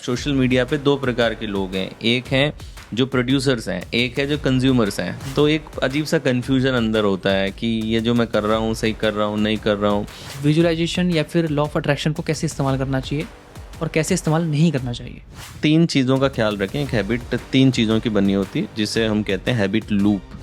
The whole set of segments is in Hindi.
सोशल मीडिया पे दो प्रकार के लोग हैं, एक हैं जो प्रोड्यूसर्स हैं, एक है जो कंज्यूमर्स हैं। तो एक अजीब सा कन्फ्यूजन अंदर होता है कि ये जो मैं कर रहा हूँ सही कर रहा हूँ नहीं कर रहा हूँ। विजुअलाइजेशन या फिर लॉ ऑफ अट्रैक्शन को कैसे इस्तेमाल करना चाहिए और कैसे इस्तेमाल नहीं करना चाहिए? तीन चीज़ों का ख्याल रखें। एक हैबिट तीन चीज़ों की बनी होती है जिसे हम कहते हैं हैबिट लूप।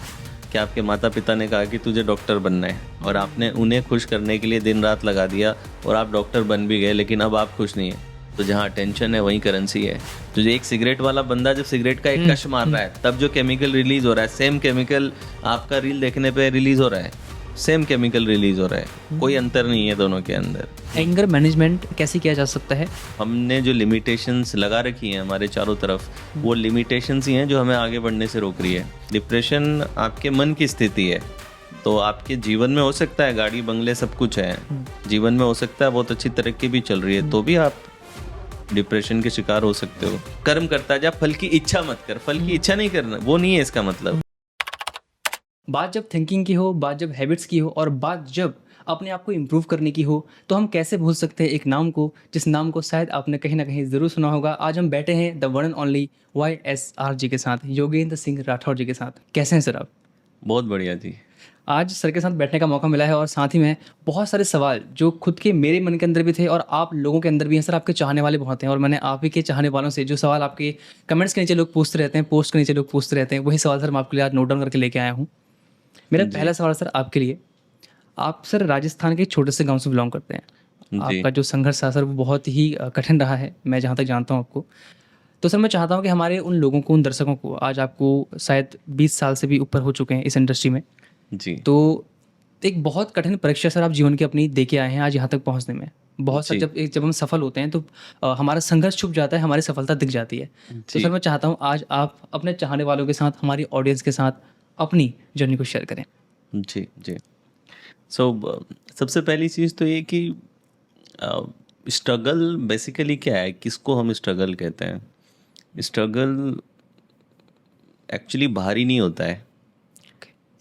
कि आपके माता पिता ने कहा कि तुझे डॉक्टर बनना है और आपने उन्हें खुश करने के लिए दिन रात लगा दिया और आप डॉक्टर बन भी गए, लेकिन अब आप खुश नहीं है। तो जहाँ अटेंशन है वहीं करेंसी है। तो जो एक सिगरेट वाला बंदा जब सिगरेट का एक कश मार रहा है तब जो केमिकल रिलीज हो रहा है, सेम केमिकल आपका रील देखने पे रिलीज हो रहा है, सेम केमिकल रिलीज हो रहा है, कोई अंतर नहीं है दोनों के अंदर। एंगर मैनेजमेंट कैसे किया जा सकता है? हमने जो लिमिटेशंस लगा रखी हैं हमारे चारों तरफ, वो लिमिटेशंस ही हैं जो हमें आगे बढ़ने से रोक रही है। डिप्रेशन आपके मन की स्थिति है। तो आपके जीवन में हो सकता है गाड़ी बंगले सब कुछ है, जीवन में हो सकता है बहुत अच्छी तरक्की भी चल रही है, तो भी आप डिप्रेशन के शिकार हो सकते हो। कर्म करता जा, फल की इच्छा मत कर। फल की इच्छा नहीं करना, वो नहीं है इसका मतलब। बात जब थिंकिंग की हो, बात जब हैबिट्स की हो और बात जब अपने आप को इम्प्रूव करने की हो, तो हम कैसे भूल सकते हैं एक नाम को, जिस नाम को शायद आपने कहीं ना कहीं ज़रूर सुना होगा। आज हम बैठे हैं the one and only YSR जी के साथ, योगेंद्र सिंह राठौर जी के साथ। कैसे हैं सर आप? बहुत बढ़िया जी। आज सर के साथ बैठने का मौका मिला है और साथ ही में बहुत सारे सवाल जो खुद के मेरे मन के अंदर भी थे और आप लोगों के अंदर भी हैं। सर आपके चाहने वाले बहुत हैं और मैंने आप ही के चाहने वालों से जो सवाल आपके कमेंट्स के नीचे लोग पूछते रहते हैं, पोस्ट के नीचे लोग पूछते रहते हैं, वही सवाल सर मैं आपके लिए आज नोट डाउन करके लेके आया हूँ। मेरा पहला सवाल सर आपके लिए, आप सर राजस्थान के एक छोटे से गांव से बिलोंग करते हैं। जी। आपका जो संघर्ष था सर वो बहुत ही कठिन रहा है, मैं जहाँ तक जानता हूँ आपको। तो सर मैं चाहता हूँ कि हमारे उन लोगों को, उन दर्शकों को, आज आपको शायद 20 साल से भी ऊपर हो चुके हैं इस इंडस्ट्री में, जी। तो एक बहुत कठिन परीक्षा सर आप जीवन की अपनी दे के आए हैं आज यहाँ तक पहुँचने में। बहुत सारे जी। जब हम सफल होते हैं तो हमारा संघर्ष छुप जाता है, हमारी सफलता दिख जाती है। तो जी। सर मैं चाहता हूँ आज आप अपने चाहने वालों के साथ, हमारी ऑडियंस के साथ अपनी जर्नी को शेयर करें। जी। जी। सो सबसे पहली चीज़ तो ये कि स्ट्रगल बेसिकली क्या है, किसको हम स्ट्रगल कहते हैं। स्ट्रगल एक्चुअली बाहरी नहीं होता है,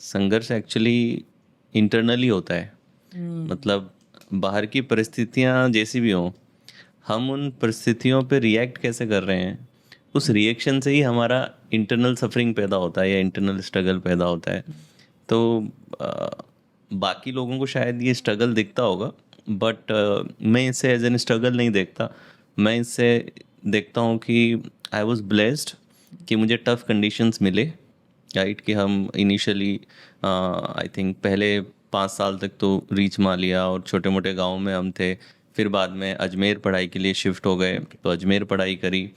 संघर्ष एक्चुअली इंटरनली होता है। मतलब बाहर की परिस्थितियाँ जैसी भी हों, हम उन परिस्थितियों पे रिएक्ट कैसे कर रहे हैं, उस रिएक्शन से ही हमारा इंटरनल सफरिंग पैदा होता है या इंटरनल स्ट्रगल पैदा होता है। तो बाकी लोगों को शायद ये स्ट्रगल दिखता होगा, बट मैं इसे एज एन स्ट्रगल नहीं देखता। मैं इसे देखता हूँ कि आई वॉज ब्लेस्ड कि मुझे टफ कंडीशंस मिले, राइट। कि हम इनिशियली आई थिंक पहले 5 साल तक तो रीच मालिया और छोटे मोटे गाँव में हम थे। फिर बाद में अजमेर पढ़ाई के लिए शिफ्ट हो गए, तो अजमेर पढ़ाई करी।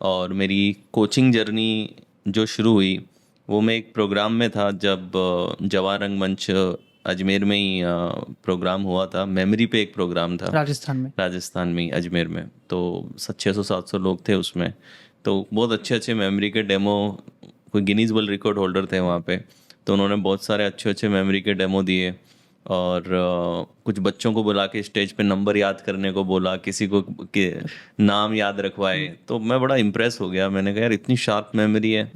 और मेरी कोचिंग जर्नी जो शुरू हुई वो मैं एक प्रोग्राम में था, जब जवाहर रंगमंच अजमेर में ही प्रोग्राम हुआ था। मेमोरी पे एक प्रोग्राम था राजस्थान में ही, अजमेर में। तो 600-700 लोग थे उसमें। तो बहुत अच्छे अच्छे मेमोरी के डेमो, कोई गिनीज वर्ल्ड रिकॉर्ड होल्डर थे वहाँ पे, तो उन्होंने बहुत सारे अच्छे अच्छे मेमोरी के डेमो दिए। और कुछ बच्चों को बुला के स्टेज पे नंबर याद करने को बोला, किसी को के नाम याद रखवाए। तो मैं बड़ा इम्प्रेस हो गया, मैंने कहा यार इतनी शार्प मेमोरी है।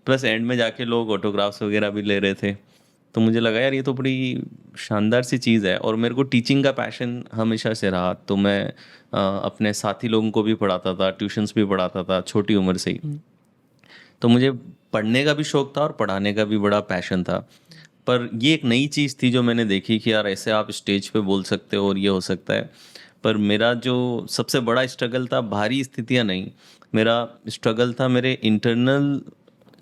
प्लस एंड में जाके लोग ऑटोग्राफ्स वगैरह भी ले रहे थे। तो मुझे लगा यार ये तो बड़ी शानदार सी चीज़ है। और मेरे को टीचिंग का पैशन हमेशा से रहा, तो मैं अपने साथी लोगों को भी पढ़ाता था, ट्यूशन्स भी पढ़ाता था छोटी उम्र से ही। तो मुझे पढ़ने का भी शौक था और पढ़ाने का भी बड़ा पैशन था। पर ये एक नई चीज़ थी जो मैंने देखी कि यार ऐसे आप स्टेज पे बोल सकते हो और ये हो सकता है। पर मेरा जो सबसे बड़ा स्ट्रगल था, बाहरी स्थितियाँ नहीं, मेरा स्ट्रगल था मेरे इंटरनल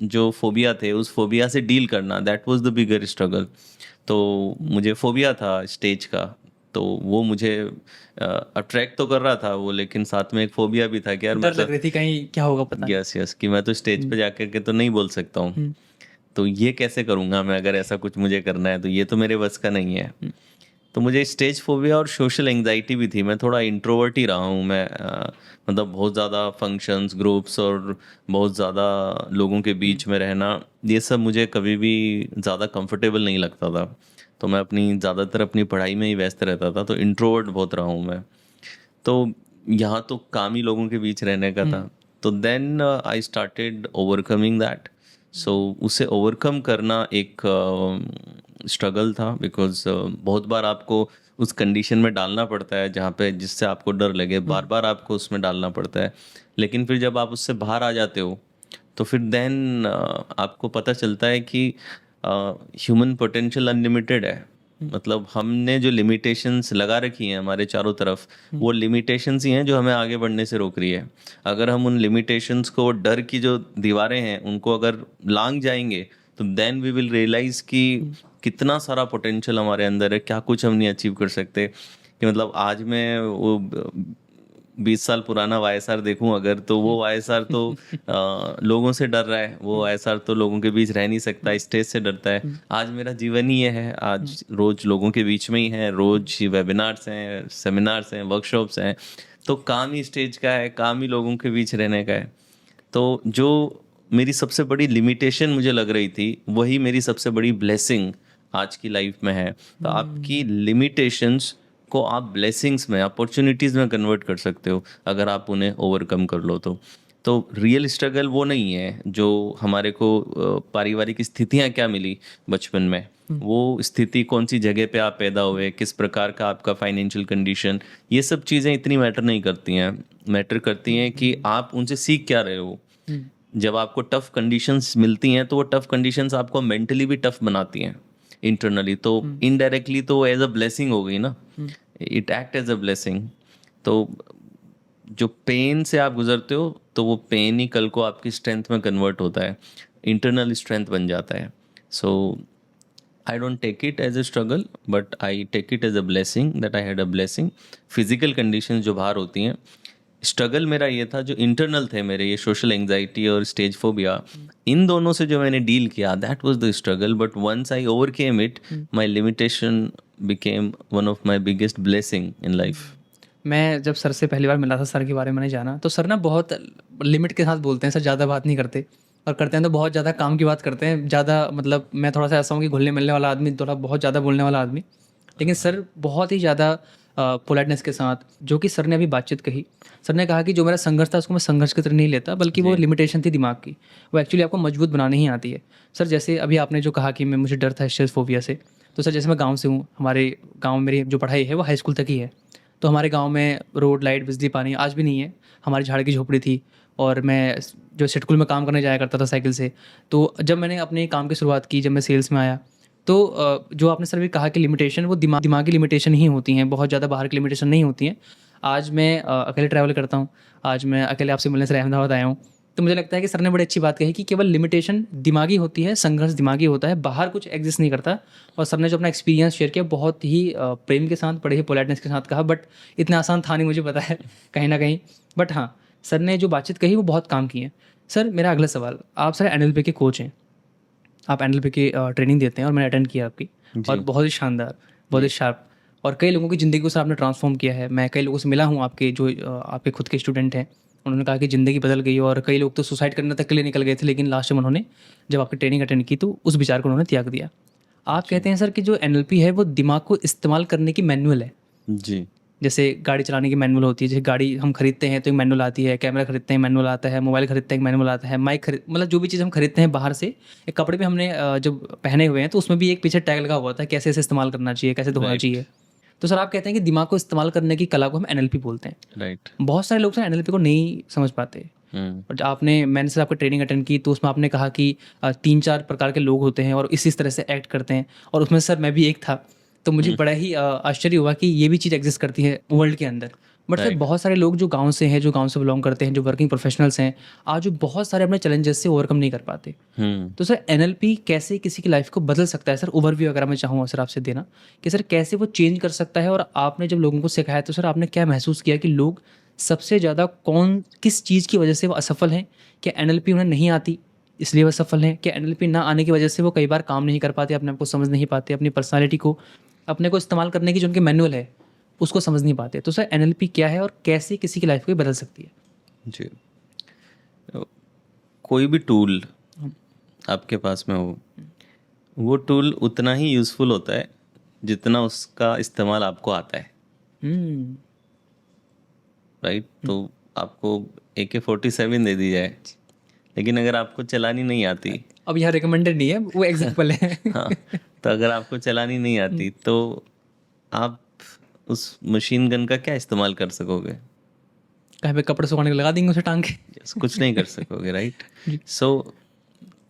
जो फोबिया थे, उस फोबिया से डील करना। That was the bigger struggle. तो मुझे फोबिया था स्टेज का, तो वो मुझे अट्रैक्ट तो कर रहा था वो, लेकिन साथ में एक फोबिया भी था कि यार डर लग रही थी कहीं क्या होगा पता नहीं। यस यस, कि मैं तो स्टेज पे जाकर के तो नहीं बोल सकता हूँ। तो ये कैसे करूँगा मैं, अगर ऐसा कुछ मुझे करना है तो ये तो मेरे बस का नहीं है। तो मुझे स्टेज फोबिया और सोशल एंग्जाइटी भी थी। मैं थोड़ा इंट्रोवर्ट ही रहा हूँ मैं, मतलब बहुत ज़्यादा फंक्शंस, ग्रुप्स और बहुत ज़्यादा लोगों के बीच में रहना, ये सब मुझे कभी भी ज़्यादा कंफर्टेबल नहीं लगता था। तो मैं अपनी ज़्यादातर अपनी पढ़ाई में ही व्यस्त रहता था, तो इंट्रोवर्ट बहुत रहा हूँ मैं। तो यहाँ तो काम ही लोगों के बीच रहने का था। तो then I started overcoming that. So उसे ओवरकम करना एक स्ट्रगल था, बिकॉज बहुत बार आपको उस कंडीशन में डालना पड़ता है जहाँ पे जिससे आपको डर लगे, बार बार आपको उसमें डालना पड़ता है। लेकिन फिर जब आप उससे बाहर आ जाते हो तो फिर देन आपको पता चलता है कि ह्यूमन पोटेंशियल अनलिमिटेड है। मतलब हमने जो लिमिटेशंस लगा रखी हैं हमारे चारों तरफ, वो लिमिटेशंस ही हैं जो हमें आगे बढ़ने से रोक रही है। अगर हम उन लिमिटेशंस को, डर की जो दीवारें हैं उनको अगर लांग जाएंगे तो देन वी विल रियलाइज कि कितना सारा पोटेंशियल हमारे अंदर है, क्या कुछ हम नहीं अचीव कर सकते। कि मतलब आज मैं वो 20 साल पुराना वाईएसआर देखूं अगर, तो वो वाईएसआर तो लोगों से डर रहा है, वो वाईएसआर तो लोगों के बीच रह नहीं सकता, स्टेज से डरता है। आज मेरा जीवन ही ये है, आज रोज लोगों के बीच में ही है, रोज वेबिनार्स हैं, सेमिनार्स हैं, वर्कशॉप्स हैं। तो काम ही स्टेज का है, काम ही लोगों के बीच रहने का है। तो जो मेरी सबसे बड़ी लिमिटेशन मुझे लग रही थी, वही मेरी सबसे बड़ी ब्लेसिंग आज की लाइफ में है। तो आपकी लिमिटेशंस को आप ब्लेसिंग्स में, अपॉर्चुनिटीज़ में कन्वर्ट कर सकते हो अगर आप उन्हें ओवरकम कर लो तो रियल स्ट्रगल वो नहीं है जो हमारे को पारिवारिक स्थितियाँ क्या मिली बचपन में, वो स्थिति कौन सी जगह पे आप पैदा हुए, किस प्रकार का आपका फाइनेंशियल कंडीशन, ये सब चीज़ें इतनी मैटर नहीं करती हैं। मैटर करती हैं कि आप उनसे सीख क्या रहे हो। जब आपको टफ कंडीशंस मिलती हैं तो वो टफ कंडीशंस आपको मेंटली भी टफ बनाती हैं इंटरनली, तो इनडायरेक्टली तो एज अ ब्लेसिंग हो गई ना, it act as a blessing. तो जो पेन से आप गुजरते हो तो वो पेन ही कल को आपकी स्ट्रेंथ में कन्वर्ट होता है, इंटरनल स्ट्रेंथ बन जाता है। So I don't take it as a struggle, but I take it as a blessing that I had a blessing. Physical conditions जो बाहर होती हैं, स्ट्रगल मेरा ये था, जो इंटरनल थे मेरे, ये सोशल एंजाइटी और स्टेज फोबिया, इन दोनों से जो मैंने डील किया, that was the struggle. But once I overcame it, my limitation became one of my biggest blessing in life. मैं जब सर से पहली बार मिला था, सर के बारे में मैंने जाना, तो सर ना बहुत लिमिट के साथ बोलते हैं सर, ज़्यादा बात नहीं करते, और करते हैं तो बहुत ज़्यादा काम की बात करते हैं ज़्यादा। मतलब मैं थोड़ा सा ऐसा हूँ कि घुलने मिलने वाला आदमी, थोड़ा बहुत ज़्यादा बोलने वाला आदमी, लेकिन सर बहुत ही ज़्यादा पोलाइटनेस के साथ, जो कि सर ने अभी बातचीत कही, सर ने कहा कि जो मेरा संघर्ष था उसको मैं संघर्ष की तरह नहीं लेता, बल्कि वो लिमिटेशन थी दिमाग की, वो एक्चुअली आपको मजबूत बनाने ही आती है। सर जैसे अभी आपने जो कहा कि मुझे डर था स्ट्रेस फोबिया से, तो सर जैसे मैं गाँव से हूँ, हमारे गाँव में मेरी जो पढ़ाई है वो हाई स्कूल तक ही है। तो हमारे गांव में रोड, लाइट, बिजली, पानी आज भी नहीं है। हमारी झाड़ की झोपड़ी थी, और मैं जो सिटकुल में काम करने जाया करता था साइकिल से। तो जब मैंने अपने काम की शुरुआत की, जब मैं सेल्स में आया, तो जो आपने सर भी कहा कि लिमिटेशन वो दिमागी लिमिटेशन ही होती हैं, बहुत ज़्यादा बाहर की लिमिटेशन नहीं होती हैं। आज मैं अकेले ट्रैवल करता हूँ, आज मैं अकेले आपसे मिलने से अहमदाबाद आया हूँ। तो मुझे लगता है कि सर ने बड़ी अच्छी बात कही कि केवल लिमिटेशन दिमागी होती है, संघर्ष दिमागी होता है, बाहर कुछ एग्जिस्ट नहीं करता। और सर ने जो अपना एक्सपीरियंस शेयर किया, बहुत ही प्रेम के साथ, बड़े ही पोलाइटनेस के साथ कहा, बट इतना आसान था नहीं, मुझे पता है कहीं ना कहीं। बट हाँ, सर ने जो बातचीत कही वो बहुत काम की है। सर मेरा अगला सवाल, आप सर NLP के कोच हैं, आप NLP की ट्रेनिंग देते हैं, और मैंने अटेंड किया आपकी, और बहुत ही शानदार, बहुत ही शार्प, और कई लोगों की ज़िंदगी को सर आपने ट्रांसफॉर्म किया है। मैं कई लोगों से मिला हूँ आपके, जो आपके खुद के स्टूडेंट हैं, उन्होंने कहा कि ज़िंदगी बदल गई, और कई लोग तो सुसाइड करने तक के लिए निकल गए थे, लेकिन लास्ट में उन्होंने जब आपकी ट्रेनिंग अटेंड की तो उस विचार को उन्होंने त्याग दिया। आप कहते हैं सर कि जो NLP है वो दिमाग को इस्तेमाल करने की मैनुअल है। जी, जैसे गाड़ी चलाने की मैनुअल होती है, जैसे गाड़ी हम खरीदते हैं तो एक मैनुअल आती है, कैमरा खरीदते हैं मैनुअल आता है, मोबाइल खरीदते हैं एक मैनुअल आता है, माइक खरीद, मतलब जो भी चीज़ हम खरीदते हैं बाहर से, एक कपड़े भी हमने जब पहने हुए हैं तो उसमें भी एक पीछे टैग लगा हुआ होता है, कैसे इसे इस्तेमाल करना चाहिए, कैसे धोना चाहिए। तो सर आप कहते हैं कि दिमाग को इस्तेमाल करने की कला को हम NLP बोलते हैं। राइट। बहुत सारे लोग सर NLP को नहीं समझ पाते। और मैंने सर आपकी ट्रेनिंग अटेंड की, तो उसमें आपने कहा कि 3-4 प्रकार के लोग होते हैं और इस तरह से एक्ट करते हैं, और उसमें सर मैं भी एक था। तो मुझे बड़ा ही आश्चर्य हुआ कि ये भी चीज़ एग्जिस्ट करती है वर्ल्ड के अंदर। बट सर बहुत सारे लोग जो गांव से हैं, जो गांव से बिलोंग करते हैं, जो वर्किंग प्रोफेशनल्स हैं, आज वो बहुत सारे अपने चैलेंजेस से ओवरकम नहीं कर पाते। तो सर NLP कैसे किसी की लाइफ को बदल सकता है? सर ओवरव्यू अगर मैं चाहूँ सर आपसे देना, कि सर कैसे वो चेंज कर सकता है, और आपने जब लोगों को सिखाया तो सर आपने क्या महसूस किया कि लोग सबसे ज़्यादा किस चीज़ की वजह से वो असफल हैं? क्या NLP उन्हें नहीं आती इसलिए वो सफल हैं? क्या NLP ना आने की वजह से वो कई बार काम नहीं कर पाते, अपने आप को समझ नहीं पाते, अपनी पर्सनालिटी को, अपने को इस्तेमाल करने की जो उनके मैनुअल है उसको समझ नहीं पाते? तो सर NLP क्या है और कैसे किसी की लाइफ को बदल सकती है? जी, कोई भी टूल आपके पास में हो, वो टूल उतना ही यूज़फुल होता है जितना उसका इस्तेमाल आपको आता है। राइट। तो आपको AK-47 दे दी जाए, लेकिन अगर आपको चलानी नहीं आती, अब यहाँ रिकमेंडेड नहीं है, वो एग्जाम्पल है। हाँ, तो अगर आपको चलानी नहीं आती तो आप उस मशीन गन का क्या इस्तेमाल कर सकोगे? कहीं पे कपड़े सुखाने को लगा देंगे उसे टांग के। Yes, कुछ नहीं कर सकोगे, राइट? जी। सो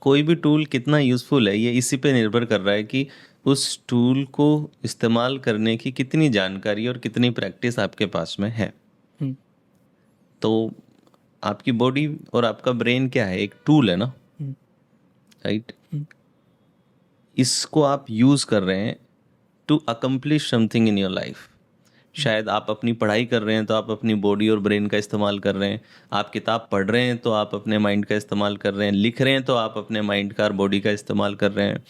कोई भी टूल कितना यूज़फुल है ये इसी पे निर्भर कर रहा है कि उस टूल को इस्तेमाल करने की कितनी जानकारी और कितनी प्रैक्टिस आपके पास में है। हम्म, तो आपकी बॉडी और आपका ब्रेन क्या है, एक टूल है ना, हम्म, राइट? हम्म, इसको आप यूज़ कर रहे हैं to accomplish something in your life. शायद आप अपनी पढ़ाई कर रहे हैं तो आप अपनी बॉडी और ब्रेन का इस्तेमाल कर रहे हैं, आप किताब पढ़ रहे हैं तो आप अपने माइंड का इस्तेमाल कर रहे हैं, लिख रहे हैं तो आप अपने माइंड का और बॉडी का इस्तेमाल कर रहे हैं।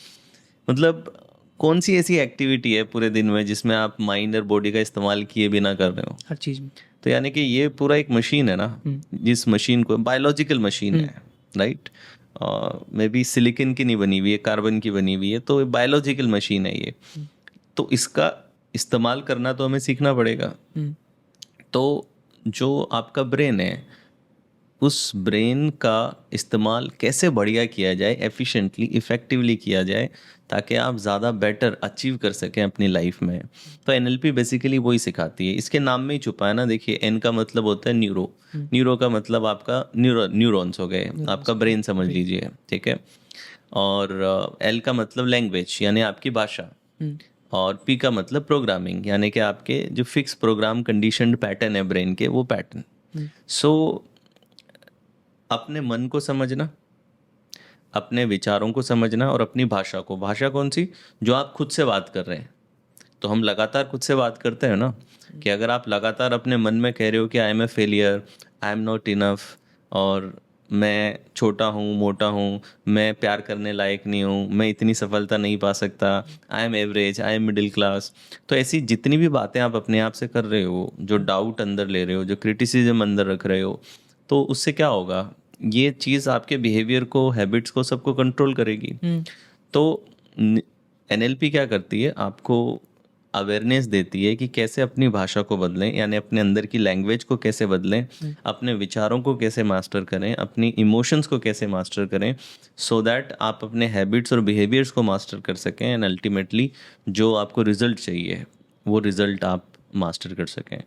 मतलब कौन सी ऐसी एक्टिविटी है पूरे दिन में जिसमें आप माइंड और बॉडी का इस्तेमाल किए बिना कर रहे हो? हर चीज़ में। तो यानी कि ये पूरा एक मशीन है ना, जिस मशीन को बायोलॉजिकल मशीन है, राइट? मे बी सिलिकॉन की नहीं बनी हुई है, कार्बन की बनी हुई है, तो बायोलॉजिकल मशीन है ये। तो इसका इस्तेमाल करना तो हमें सीखना पड़ेगा। तो जो आपका ब्रेन है, उस ब्रेन का इस्तेमाल कैसे बढ़िया किया जाए, एफिशिएंटली इफ़ेक्टिवली किया जाए, ताकि आप ज़्यादा बेटर अचीव कर सकें अपनी लाइफ में। तो एनएलपी बेसिकली वही सिखाती है। इसके नाम में ही छुपा है ना, देखिए एन का मतलब होता है न्यूरो, न्यूरो का मतलब आपका न्यूरॉन्स हो गए, आपका ब्रेन समझ लीजिए, ठीक है? और एल का मतलब लैंग्वेज यानी आपकी भाषा, और पी का मतलब प्रोग्रामिंग यानी कि आपके जो फिक्स प्रोग्राम कंडीशनड पैटर्न है ब्रेन के, वो पैटर्न। सो अपने मन को समझना, अपने विचारों को समझना और अपनी भाषा को, भाषा कौन सी, जो आप खुद से बात कर रहे हैं। तो हम लगातार खुद से बात करते हैं ना, कि अगर आप लगातार अपने मन में कह रहे हो कि I am a failure, I am not enough, और मैं छोटा हूँ, मोटा हूँ, मैं प्यार करने लायक नहीं हूँ, मैं इतनी सफलता नहीं पा सकता, I am average, I am middle class, तो ऐसी जितनी भी बातें आप अपने आप से कर रहे हो, जो डाउट अंदर ले रहे हो, जो क्रिटिसिज्म अंदर रख रहे हो, तो उससे क्या होगा, ये चीज़ आपके बिहेवियर को, हैबिट्स को, सबको कंट्रोल करेगी। तो एनएलपी क्या करती है, आपको अवेयरनेस देती है कि कैसे अपनी भाषा को बदलें, यानी अपने अंदर की लैंग्वेज को कैसे बदलें, अपने विचारों को कैसे मास्टर करें, अपनी इमोशंस को कैसे मास्टर करें, सो दैट आप अपने हैबिट्स और बिहेवियर्स को मास्टर कर सकें, एंड अल्टीमेटली जो आपको रिजल्ट चाहिए वो रिजल्ट आप मास्टर कर सकें।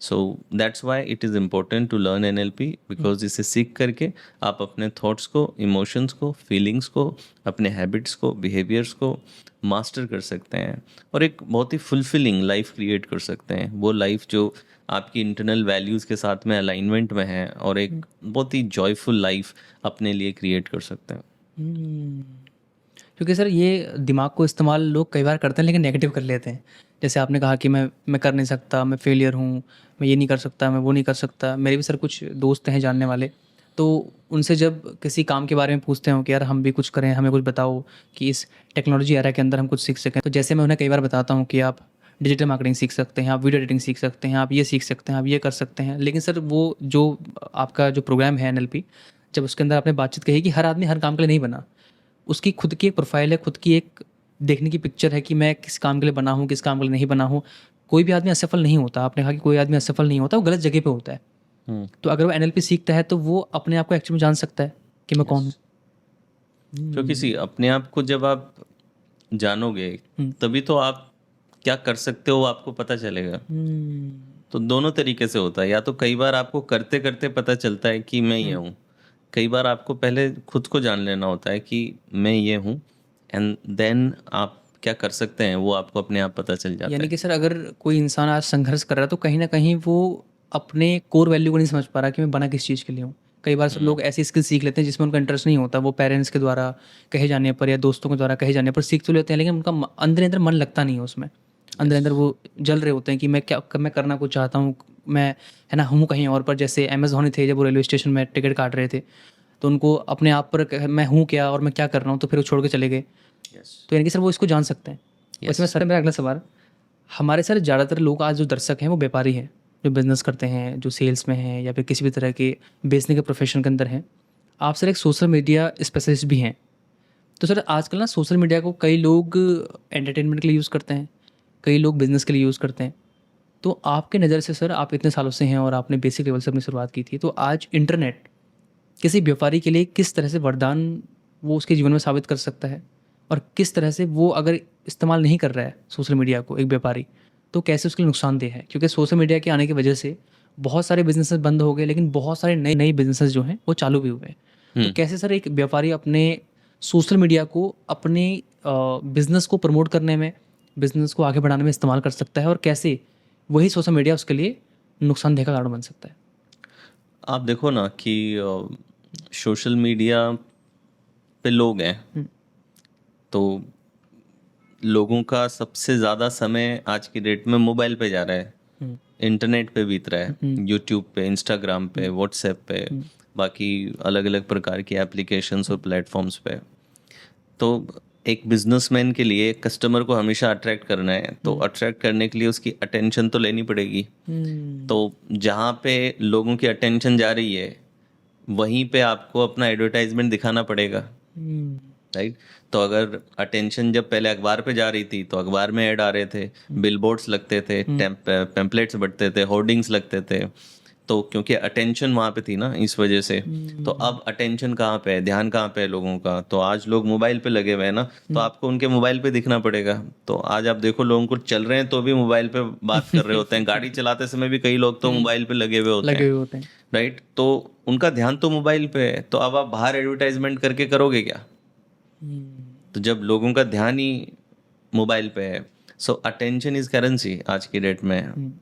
So that's why it is important to learn NLP, because इसे सीख करके आप अपने थॉट्स को, इमोशंस को, फीलिंग्स को, अपने हैबिट्स को, बिहेवियर्स को मास्टर कर सकते हैं और एक बहुत ही फुलफिलिंग लाइफ क्रिएट कर सकते हैं। वो लाइफ जो आपकी इंटरनल वैल्यूज़ के साथ में अलाइनमेंट में है, और एक बहुत ही जॉयफुल लाइफ अपने लिए क्रिएट कर सकते हैं। क्योंकि सर ये दिमाग को इस्तेमाल लोग कई बार करते हैं लेकिन नेगेटिव कर लेते हैं। जैसे आपने कहा कि मैं कर नहीं सकता, मैं फेलियर हूँ, मैं ये नहीं कर सकता, मैं वो नहीं कर सकता। मेरे भी सर कुछ दोस्त हैं जानने वाले, तो उनसे जब किसी काम के बारे में पूछते हो कि यार हम भी कुछ करें, हमें कुछ बताओ कि इस टेक्नोलॉजी एरा के अंदर हम कुछ सीख सकें, तो जैसे मैं उन्हें कई बार बताता हूँ कि आप डिजिटल मार्केटिंग सीख सकते हैं, आप वीडियो एडिटिंग सीख सकते हैं, आप ये सीख सकते हैं, आप ये कर सकते हैं। लेकिन सर वो जो आपका जो प्रोग्राम है एनएलपी, जब उसके अंदर आपने बातचीत कही कि हर आदमी हर काम के लिए नहीं बना, उसकी खुद की एक प्रोफाइल है, खुद की एक देखने की पिक्चर है कि मैं किस काम के लिए बना हूँ, किस काम के लिए नहीं बना हूँ। कोई भी आदमी असफल नहीं होता। आपने कहा कि कोई आदमी असफल नहीं होता, वो गलत जगह पे होता है। तो अगर वो एनएलपी सीखता है तो वो अपने आप को एक्चुअली में जान सकता है कि मैं कौन हूँ। जो किसी अपने आप को जब आप जानोगे, तभी तो आप क्या कर सकते हो आपको पता चलेगा। तो दोनों तरीके से होता है, या तो कई बार आपको करते करते पता चलता है कि मैं ये हूँ, कई बार आपको पहले खुद को जान लेना होता है कि मैं ये हूँ, एंड देन आप क्या कर सकते हैं वो आपको अपने आप पता चल जाता यानी है। कि सर अगर कोई इंसान आज संघर्ष कर रहा है तो कहीं ना कहीं वो अपने कोर वैल्यू को नहीं समझ पा रहा कि मैं बना किस चीज़ के लिए हूँ। कई बार सर लोग ऐसी स्किल सीख लेते हैं जिसमें उनका इंटरेस्ट नहीं होता, वो पेरेंट्स के द्वारा कहे जाने पर या दोस्तों के द्वारा कहे जाने पर सीख तो लेते हैं, लेकिन उनका अंदर अंदर मन लगता नहीं है उसमें। अंदर अंदर वो जल रहे होते हैं कि मैं करना कुछ चाहता हूँ, मैं है ना हूँ कहीं और पर। जैसे एम एस धोनी थे, जब वो रेलवे स्टेशन में टिकट काट रहे थे तो उनको अपने आप पर मैं हूँ क्या और मैं क्या कर रहा हूँ, तो फिर वो छोड़ के चले गए। तो यानी कि सर वो इसको जान सकते हैं। इसमें सर मेरा अगला सवाल, हमारे सर ज़्यादातर लोग आज जो दर्शक हैं वो व्यापारी हैं, जो बिज़नेस करते हैं, जो सेल्स में हैं या फिर किसी भी तरह के बेचने के प्रोफेशन के अंदर हैं। आप सर एक सोशल मीडिया स्पेशलिस्ट भी हैं। तो सर आजकल ना सोशल मीडिया को कई लोग एंटरटेनमेंट के लिए यूज़ करते हैं, कई लोग बिज़नेस के लिए यूज़ करते हैं। तो आपके नज़र से सर, आप इतने सालों से हैं और आपने बेसिक लेवल से अपनी शुरुआत की थी, तो आज इंटरनेट किसी व्यापारी के लिए किस तरह से वरदान वो उसके जीवन में साबित कर सकता है, और किस तरह से वो अगर इस्तेमाल नहीं कर रहा है सोशल मीडिया को एक व्यापारी, तो कैसे उसके लिए नुकसानदेह है? क्योंकि सोशल मीडिया के आने की वजह से बहुत सारे बिजनेसेस बंद हो गए, लेकिन बहुत सारे नए नए बिजनेसेस जो हैं वो चालू भी हुए। तो कैसे सर एक व्यापारी अपने सोशल मीडिया को अपने बिजनेस को प्रमोट करने में, बिजनेस को आगे बढ़ाने में इस्तेमाल कर सकता है, और कैसे वही सोशल मीडिया उसके लिए नुकसानदेह का कारण बन सकता है? आप देखो ना कि सोशल मीडिया पे लोग हैं, तो लोगों का सबसे ज़्यादा समय आज की डेट में मोबाइल पे जा रहा है, इंटरनेट पे बीत रहा है, यूट्यूब पे, इंस्टाग्राम पे, व्हाट्सएप पे, बाकी अलग अलग प्रकार की एप्लीकेशंस और प्लेटफॉर्म्स पे। तो एक बिजनेसमैन के लिए कस्टमर को हमेशा अट्रैक्ट करना है, तो अट्रैक्ट करने के लिए उसकी अटेंशन तो लेनी पड़ेगी। तो जहाँ पे लोगों की अटेंशन जा रही है वहीं पे आपको अपना एडवर्टाइजमेंट दिखाना पड़ेगा, राइट? तो अगर अटेंशन जब पहले अखबार पे जा रही थी तो अखबार में ऐड आ रहे थे, बिलबोर्ड्स लगते थे, टेम्पलेट्स बढ़ते थे, होर्डिंग्स लगते थे, तो क्योंकि अटेंशन वहाँ पे थी ना, इस वजह से। तो अब अटेंशन कहाँ पे है, ध्यान कहाँ पे है लोगों का? तो आज लोग मोबाइल पे लगे हुए हैं ना, तो आपको उनके मोबाइल पे दिखना पड़ेगा। तो आज आप देखो लोगों को चल रहे हैं तो भी मोबाइल पे बात कर रहे होते हैं, गाड़ी चलाते समय भी कई लोग तो मोबाइल पे लगे हुए होते हैं, होते हैं। राइट? तो उनका ध्यान तो मोबाइल पे है, तो अब आप बाहर एडवर्टाइजमेंट करके करोगे क्या? तो जब लोगों का ध्यान ही मोबाइल पे है, सो अटेंशन इज करेंसी आज की डेट में।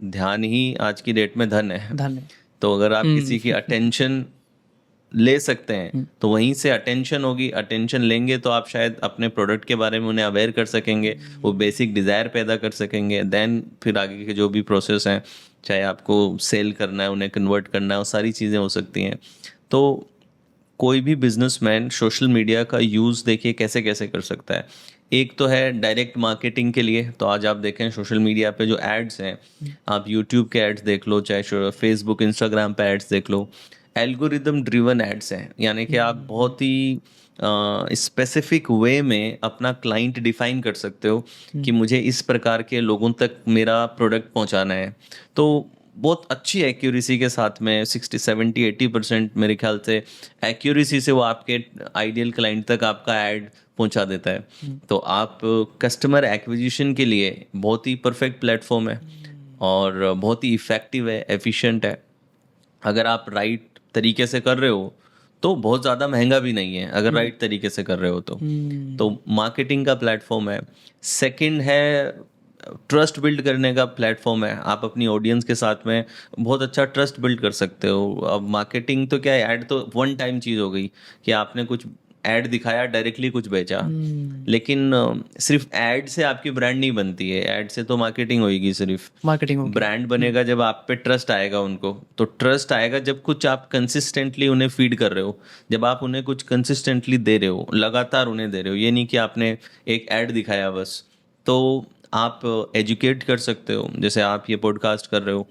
ध्यान ही आज की डेट में धन है। धन है। तो अगर आप किसी की अटेंशन ले सकते हैं तो वहीं से अटेंशन होगी, अटेंशन लेंगे तो आप शायद अपने प्रोडक्ट के बारे में उन्हें अवेयर कर सकेंगे, वो बेसिक डिज़ायर पैदा कर सकेंगे, देन फिर आगे के जो भी प्रोसेस हैं, चाहे आपको सेल करना है, उन्हें कन्वर्ट करना है, वो सारी चीज़ें हो सकती हैं। तो कोई भी बिजनेसमैन सोशल मीडिया का यूज़ देखिए कैसे कैसे कर सकता है। एक तो है डायरेक्ट मार्केटिंग के लिए, तो आज आप देखें सोशल मीडिया पे जो एड्स हैं, आप यूट्यूब के एड्स देख लो, चाहे फेसबुक इंस्टाग्राम पे एड्स देख लो, एल्गोरिदम ड्रिवन एड्स हैं, यानी कि आप बहुत ही स्पेसिफिक वे में अपना क्लाइंट डिफाइन कर सकते हो कि मुझे इस प्रकार के लोगों तक मेरा प्रोडक्ट पहुंचाना है। तो बहुत अच्छी एक्यूरेसी के साथ में 60-70-80% मेरे ख्याल से एक्यूरेसी से वो आपके आइडियल क्लाइंट तक आपका ऐड पहुंचा देता है। तो आप कस्टमर एक्विजिशन के लिए बहुत ही परफेक्ट प्लेटफॉर्म है और बहुत ही इफ़ेक्टिव है, एफिशिएंट है। अगर आप राइट तरीके से कर रहे हो तो बहुत ज़्यादा महंगा भी नहीं है, अगर राइट तरीके से कर रहे हो तो मार्केटिंग का प्लेटफॉर्म है। सेकंड है ट्रस्ट बिल्ड करने का प्लेटफॉर्म है। आप अपनी ऑडियंस के साथ में बहुत अच्छा ट्रस्ट बिल्ड कर सकते हो। अब मार्केटिंग तो क्या है, ऐड तो वन टाइम चीज़ हो गई कि आपने कुछ ऐड दिखाया, डायरेक्टली कुछ बेचा, लेकिन सिर्फ ऐड से आपकी ब्रांड नहीं बनती है, ऐड से तो मार्केटिंग होगी, सिर्फ मार्केटिंग ब्रांड बनेगा जब आप पे ट्रस्ट आएगा उनको। तो ट्रस्ट आएगा जब कुछ आप कंसिस्टेंटली उन्हें फीड कर रहे हो, जब आप उन्हें कुछ कंसिस्टेंटली दे रहे हो, लगातार उन्हें दे रहे हो। ये नहीं कि आपने एक ऐड दिखाया बस। तो आप एजुकेट कर सकते हो, जैसे आप ये पॉडकास्ट कर रहे हो,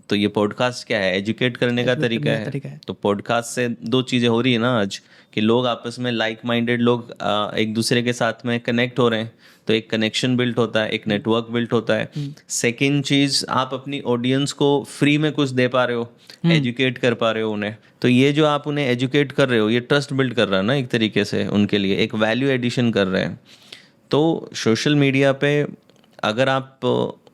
तो ये पॉडकास्ट क्या है, एजुकेट करने का तरीका है। तो पॉडकास्ट से दो चीज़ें हो रही है ना आज, कि लोग आपस में लाइक माइंडेड लोग एक दूसरे के साथ में कनेक्ट हो रहे हैं, तो एक कनेक्शन बिल्ट होता है, एक नेटवर्क बिल्ट होता है। सेकंड चीज़, आप अपनी ऑडियंस को फ्री में कुछ दे पा रहे हो, एजुकेट कर पा रहे हो उन्हें। तो ये जो आप उन्हें एजुकेट कर रहे हो, ये ट्रस्ट बिल्ड कर रहा है ना, एक तरीके से उनके लिए एक वैल्यू एडिशन कर रहे हैं। तो सोशल मीडिया पे अगर आप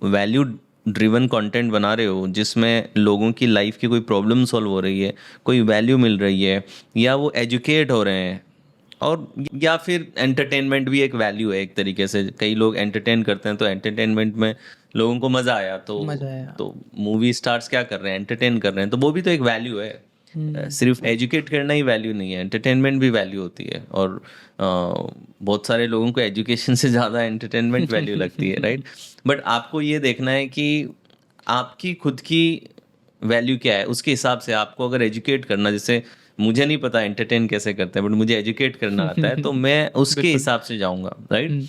वैल्यू ड्रिवन कंटेंट बना रहे हो जिसमें लोगों की लाइफ की कोई प्रॉब्लम सॉल्व हो रही है, कोई वैल्यू मिल रही है, या वो एजुकेट हो रहे हैं, और या फिर एंटरटेनमेंट भी एक वैल्यू है एक तरीके से। कई लोग एंटरटेन करते हैं, तो एंटरटेनमेंट में लोगों को मज़ा आया तो मूवी स्टार्स क्या कर रहे हैं, एंटरटेन कर रहे हैं, तो वो भी तो एक वैल्यू है। सिर्फ एजुकेट करना ही वैल्यू नहीं है, एंटरटेनमेंट भी वैल्यू होती है। और बहुत सारे लोगों को एजुकेशन से ज़्यादा एंटरटेनमेंट वैल्यू लगती है, राइट? बट आपको ये देखना है कि आपकी खुद की वैल्यू क्या है, उसके हिसाब से आपको अगर एजुकेट करना, जैसे मुझे नहीं पता एंटरटेन कैसे करते हैं बट मुझे एजुकेट करना आता है, तो मैं उसके हिसाब से जाऊंगा, राइट?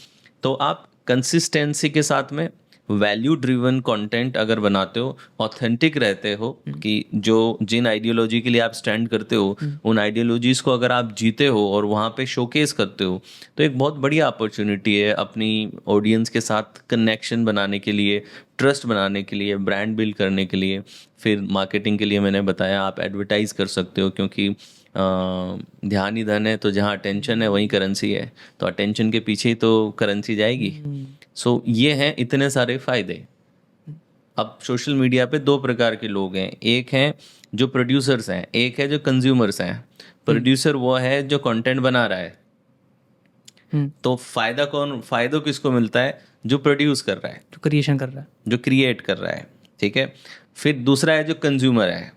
तो आप कंसिस्टेंसी के साथ में वैल्यू ड्रिवन कंटेंट अगर बनाते हो, ऑथेंटिक रहते हो कि जो जिन आइडियोलॉजी के लिए आप स्टैंड करते हो, उन आइडियोलॉजीज को अगर आप जीते हो और वहाँ पे शोकेस करते हो, तो एक बहुत बढ़िया अपॉर्चुनिटी है अपनी ऑडियंस के साथ कनेक्शन बनाने के लिए, ट्रस्ट बनाने के लिए, ब्रांड बिल्ड करने के लिए। फिर मार्केटिंग के लिए मैंने बताया आप एडवर्टाइज कर सकते हो, क्योंकि ध्यान ही धन है, तो जहाँ अटेंशन है वहीं करेंसी है, तो अटेंशन के पीछे ही तो करेंसी जाएगी। सो ये हैं इतने सारे फायदे। अब सोशल मीडिया पे दो प्रकार के लोग हैं, एक हैं जो प्रोड्यूसर्स हैं, एक है जो कंज्यूमर्स हैं। प्रोड्यूसर वो है जो कंटेंट बना रहा है, तो फायदा किसको मिलता है? जो प्रोड्यूस कर रहा है, जो क्रिएशन कर रहा है। जो क्रिएट कर रहा है, ठीक है। फिर दूसरा है जो कंज्यूमर है,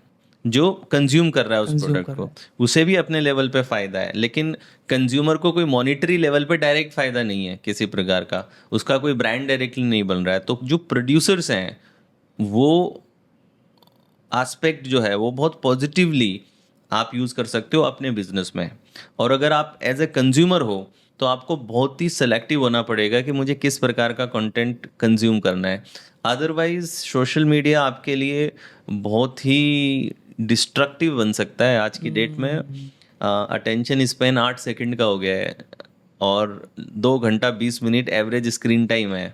जो कंज्यूम कर रहा है उस Consume प्रोडक्ट कर को, रहा उसे भी अपने लेवल पे फायदा है, लेकिन कंज्यूमर को कोई मॉनिटरी लेवल पे डायरेक्ट फायदा नहीं है किसी प्रकार का, उसका कोई ब्रांड डायरेक्टली नहीं बन रहा है। तो जो प्रोड्यूसर्स हैं वो एस्पेक्ट जो है वो बहुत पॉजिटिवली आप यूज़ कर सकते हो अपने बिजनेस में। और अगर आप एज ए कंज्यूमर हो तो आपको बहुत ही सेलेक्टिव होना पड़ेगा कि मुझे किस प्रकार का कंटेंट कंज्यूम करना है। अदरवाइज सोशल मीडिया आपके लिए बहुत ही डिस्ट्रक्टिव बन सकता है आज की डेट में। अटेंशन स्पैन 8 सेकंड का हो गया है और 2 घंटा 20 मिनट एवरेज स्क्रीन टाइम है।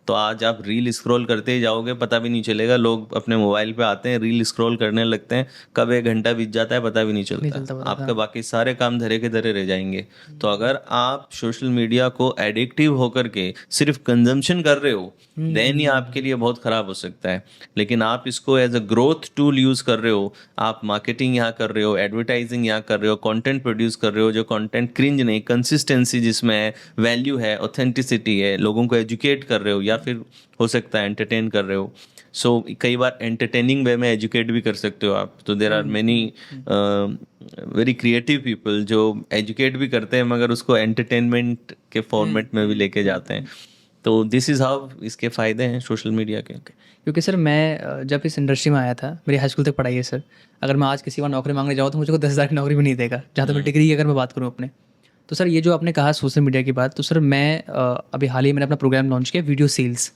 तो आज आप रील स्क्रॉल करते ही जाओगे, पता भी नहीं चलेगा। लोग अपने मोबाइल पे आते हैं, रील स्क्रॉल करने लगते हैं, कब 1 घंटा बीत जाता है पता भी नहीं नहीं चलता। चलता पता आपके बाकी सारे काम धरे के धरे रह जाएंगे। तो अगर आप सोशल मीडिया को एडिक्टिव होकर के सिर्फ कंजम्पशन कर रहे हो, देन ये आपके लिए बहुत खराब हो सकता है। लेकिन आप इसको as a growth tool use कर रहे हो, आप मार्केटिंग यहाँ कर रहे हो, एडवर्टाइजिंग यहाँ कर रहे हो, कंटेंट प्रोड्यूस कर रहे हो, जो कंटेंट क्रिंज नहीं, कंसिस्टेंसी जिसमें है, वैल्यू है, ऑथेंटिसिटी है, लोगों को एजुकेट कर रहे हो, या फिर हो सकता है एंटरटेन कर रहे हो। सो कई बार एंटरटेनिंग वे में एजुकेट भी कर सकते हो आप। तो there are many very creative people जो एजुकेट भी करते हैं मगर उसको एंटरटेनमेंट के फॉर्मेट में भी लेके जाते हैं। तो दिस इज़ हाउ इसके फ़ायदे हैं सोशल मीडिया के। क्योंकि सर मैं जब इस इंडस्ट्री में आया था, मेरी हाई स्कूल तक पढ़ाई है सर। अगर मैं आज किसी को नौकरी मांगने जाऊँ तो मुझे को 10,000 की नौकरी भी नहीं देगा, जहाँ तक मैं डिग्री की अगर मैं बात करूँ अपने। तो सर ये जो आपने कहा सोशल मीडिया की बात, तो सर मैं अभी हाल ही मैंने अपना प्रोग्राम लॉन्च किया वीडियो सेल्स,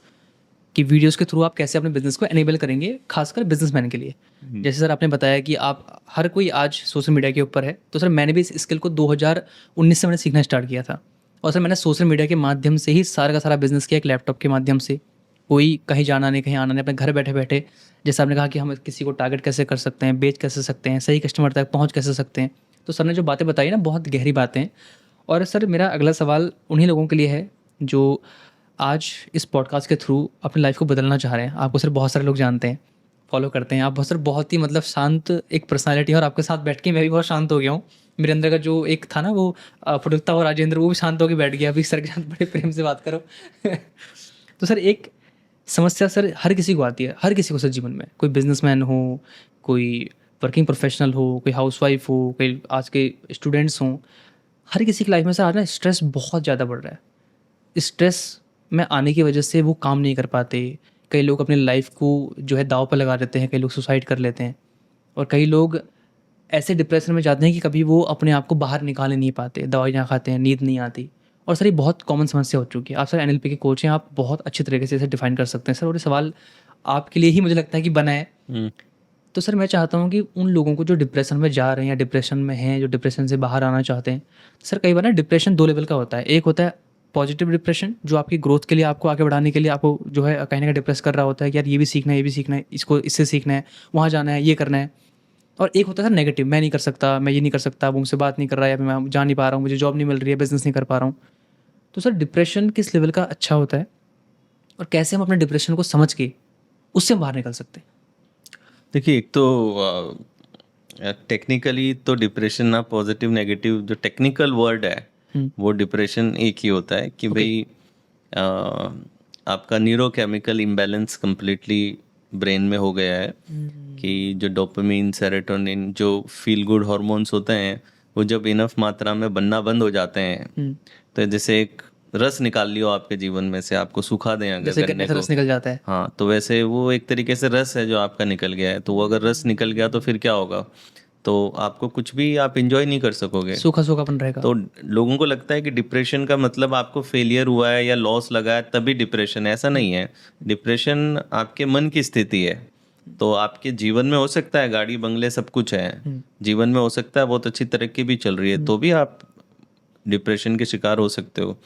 कि वीडियोज़ के थ्रू आप कैसे अपने बिजनेस को एनेबल करेंगे, खासकर बिजनेसमैन के लिए। जैसे सर आपने बताया कि आप हर कोई आज सोशल मीडिया के ऊपर है, तो सर मैंने भी इस स्किल को 2019 से मैंने सीखना स्टार्ट किया था। और सर मैंने सोशल मीडिया के माध्यम से ही सारा का सारा बिजनेस किया, एक लैपटॉप के माध्यम से। कोई कहीं जाना नहीं, कहीं आना नहीं, अपने घर बैठे बैठे, जैसे आपने कहा कि हम किसी को टारगेट कैसे कर सकते हैं, बेच कैसे सकते हैं, सही कस्टमर तक पहुंच कैसे सकते हैं। तो सर ने जो बातें बताई ना, बहुत गहरी बातें हैं। और सर मेरा अगला सवाल उन्हीं लोगों के लिए है जो आज इस पॉडकास्ट के थ्रू अपनी लाइफ को बदलना चाह रहे हैं। आपको सर बहुत सारे लोग जानते हैं, फॉलो करते हैं। आप बहुत सर बहुत ही मतलब शांत एक पर्सनालिटी है, और आपके साथ बैठ के मैं भी बहुत शांत हो गया हूँ। मेरे अंदर का जो एक था ना वो फुटुकता और राजेंद्र, वो भी शांत होकर बैठ गया। अभी सर के साथ बड़े प्रेम से बात करो। तो सर एक समस्या सर हर किसी को आती है, हर किसी को सर जीवन में, कोई बिजनेसमैन हो, कोई वर्किंग प्रोफेशनल हो, कोई हाउसवाइफ हो, कोई आज के स्टूडेंट्स हों, हर किसी की लाइफ में सर आज ना स्ट्रेस बहुत ज़्यादा बढ़ रहा है। स्ट्रेस में आने की वजह से वो काम नहीं कर पाते। कई लोग अपनी लाइफ को जो है दांव पर लगा देते हैं, कई लोग सुसाइड कर लेते हैं, और कई लोग ऐसे डिप्रेशन में जाते हैं कि कभी वो अपने आप को बाहर निकाल ही नहीं पाते, दवाइयाँ खाते हैं, नींद नहीं आती। और सर ये बहुत कॉमन समस्या हो चुकी है। आप सर एनएलपी के कोच हैं, आप बहुत अच्छी तरीके से इसे डिफाइन कर सकते हैं सर। और ये सवाल आपके लिए ही मुझे लगता है कि बना है। तो सर मैं चाहता हूँ कि उन लोगों को जो डिप्रेशन में जा रहे हैं या डिप्रेशन में हैं, जो डिप्रेशन से बाहर आना चाहते हैं, सर कई बार ना डिप्रेशन 2 लेवल का होता है। एक होता है पॉजिटिव डिप्रेशन, जो आपकी ग्रोथ के लिए, आपको आगे बढ़ाने के लिए आपको जो है कहीं ना कहीं डिप्रेस कर रहा होता है कि यार ये भी सीखना है, ये भी सीखना है, इसको इससे सीखना है, वहाँ जाना है, ये करना है। और एक होता है सर नेगेटिव, मैं नहीं कर सकता, मैं ये नहीं कर सकता, वो मुझसे बात नहीं कर रहा है, या फिर मैं जा नहीं पा रहा हूँ, मुझे जॉब नहीं मिल रही है, बिजनेस नहीं कर पा रहा हूँ। तो सर डिप्रेशन किस लेवल का अच्छा होता है, और कैसे हम अपने डिप्रेशन को समझ के उससे हम बाहर निकल सकते हैं? देखिए, एक तो टेक्निकली तो डिप्रेशन ना, पॉजिटिव नेगेटिव जो टेक्निकल वर्ड है वो डिप्रेशन एक ही होता है कि भाई आपका न्यूरोकेमिकल इम्बैलेंस कंप्लीटली ब्रेन में हो गया है। कि जो डोपामिन, सेरोटोनिन, जो फील गुड हार्मोन्स होते हैं, वो जब इनफ मात्रा में बनना बंद हो जाते हैं, तो जैसे एक रस निकाल लियो आपके जीवन में से, आपको सुखा दें अगर जैसे गन्ने गन्ने से को, रस निकल जाता है। हाँ, तो वैसे वो एक तरीके से रस है जो आपका निकल गया है। तो वो अगर रस निकल गया तो फिर क्या होगा? तो आपको कुछ भी आप इंजॉय नहीं कर सकोगे। सूखा सूखापन रहेगा। तो लोगों को लगता है कि डिप्रेशन का मतलब आपको फेलियर हुआ है या लॉस लगा है तभी डिप्रेशन। ऐसा नहीं है। डिप्रेशन आपके मन की स्थिति है। तो आपके जीवन में हो सकता है गाड़ी बंगले सब कुछ है, जीवन में हो सकता है बहुत अच्छी तरक्की भी चल रही है, तो भी आप डिप्रेशन के शिकार हो सकते हो।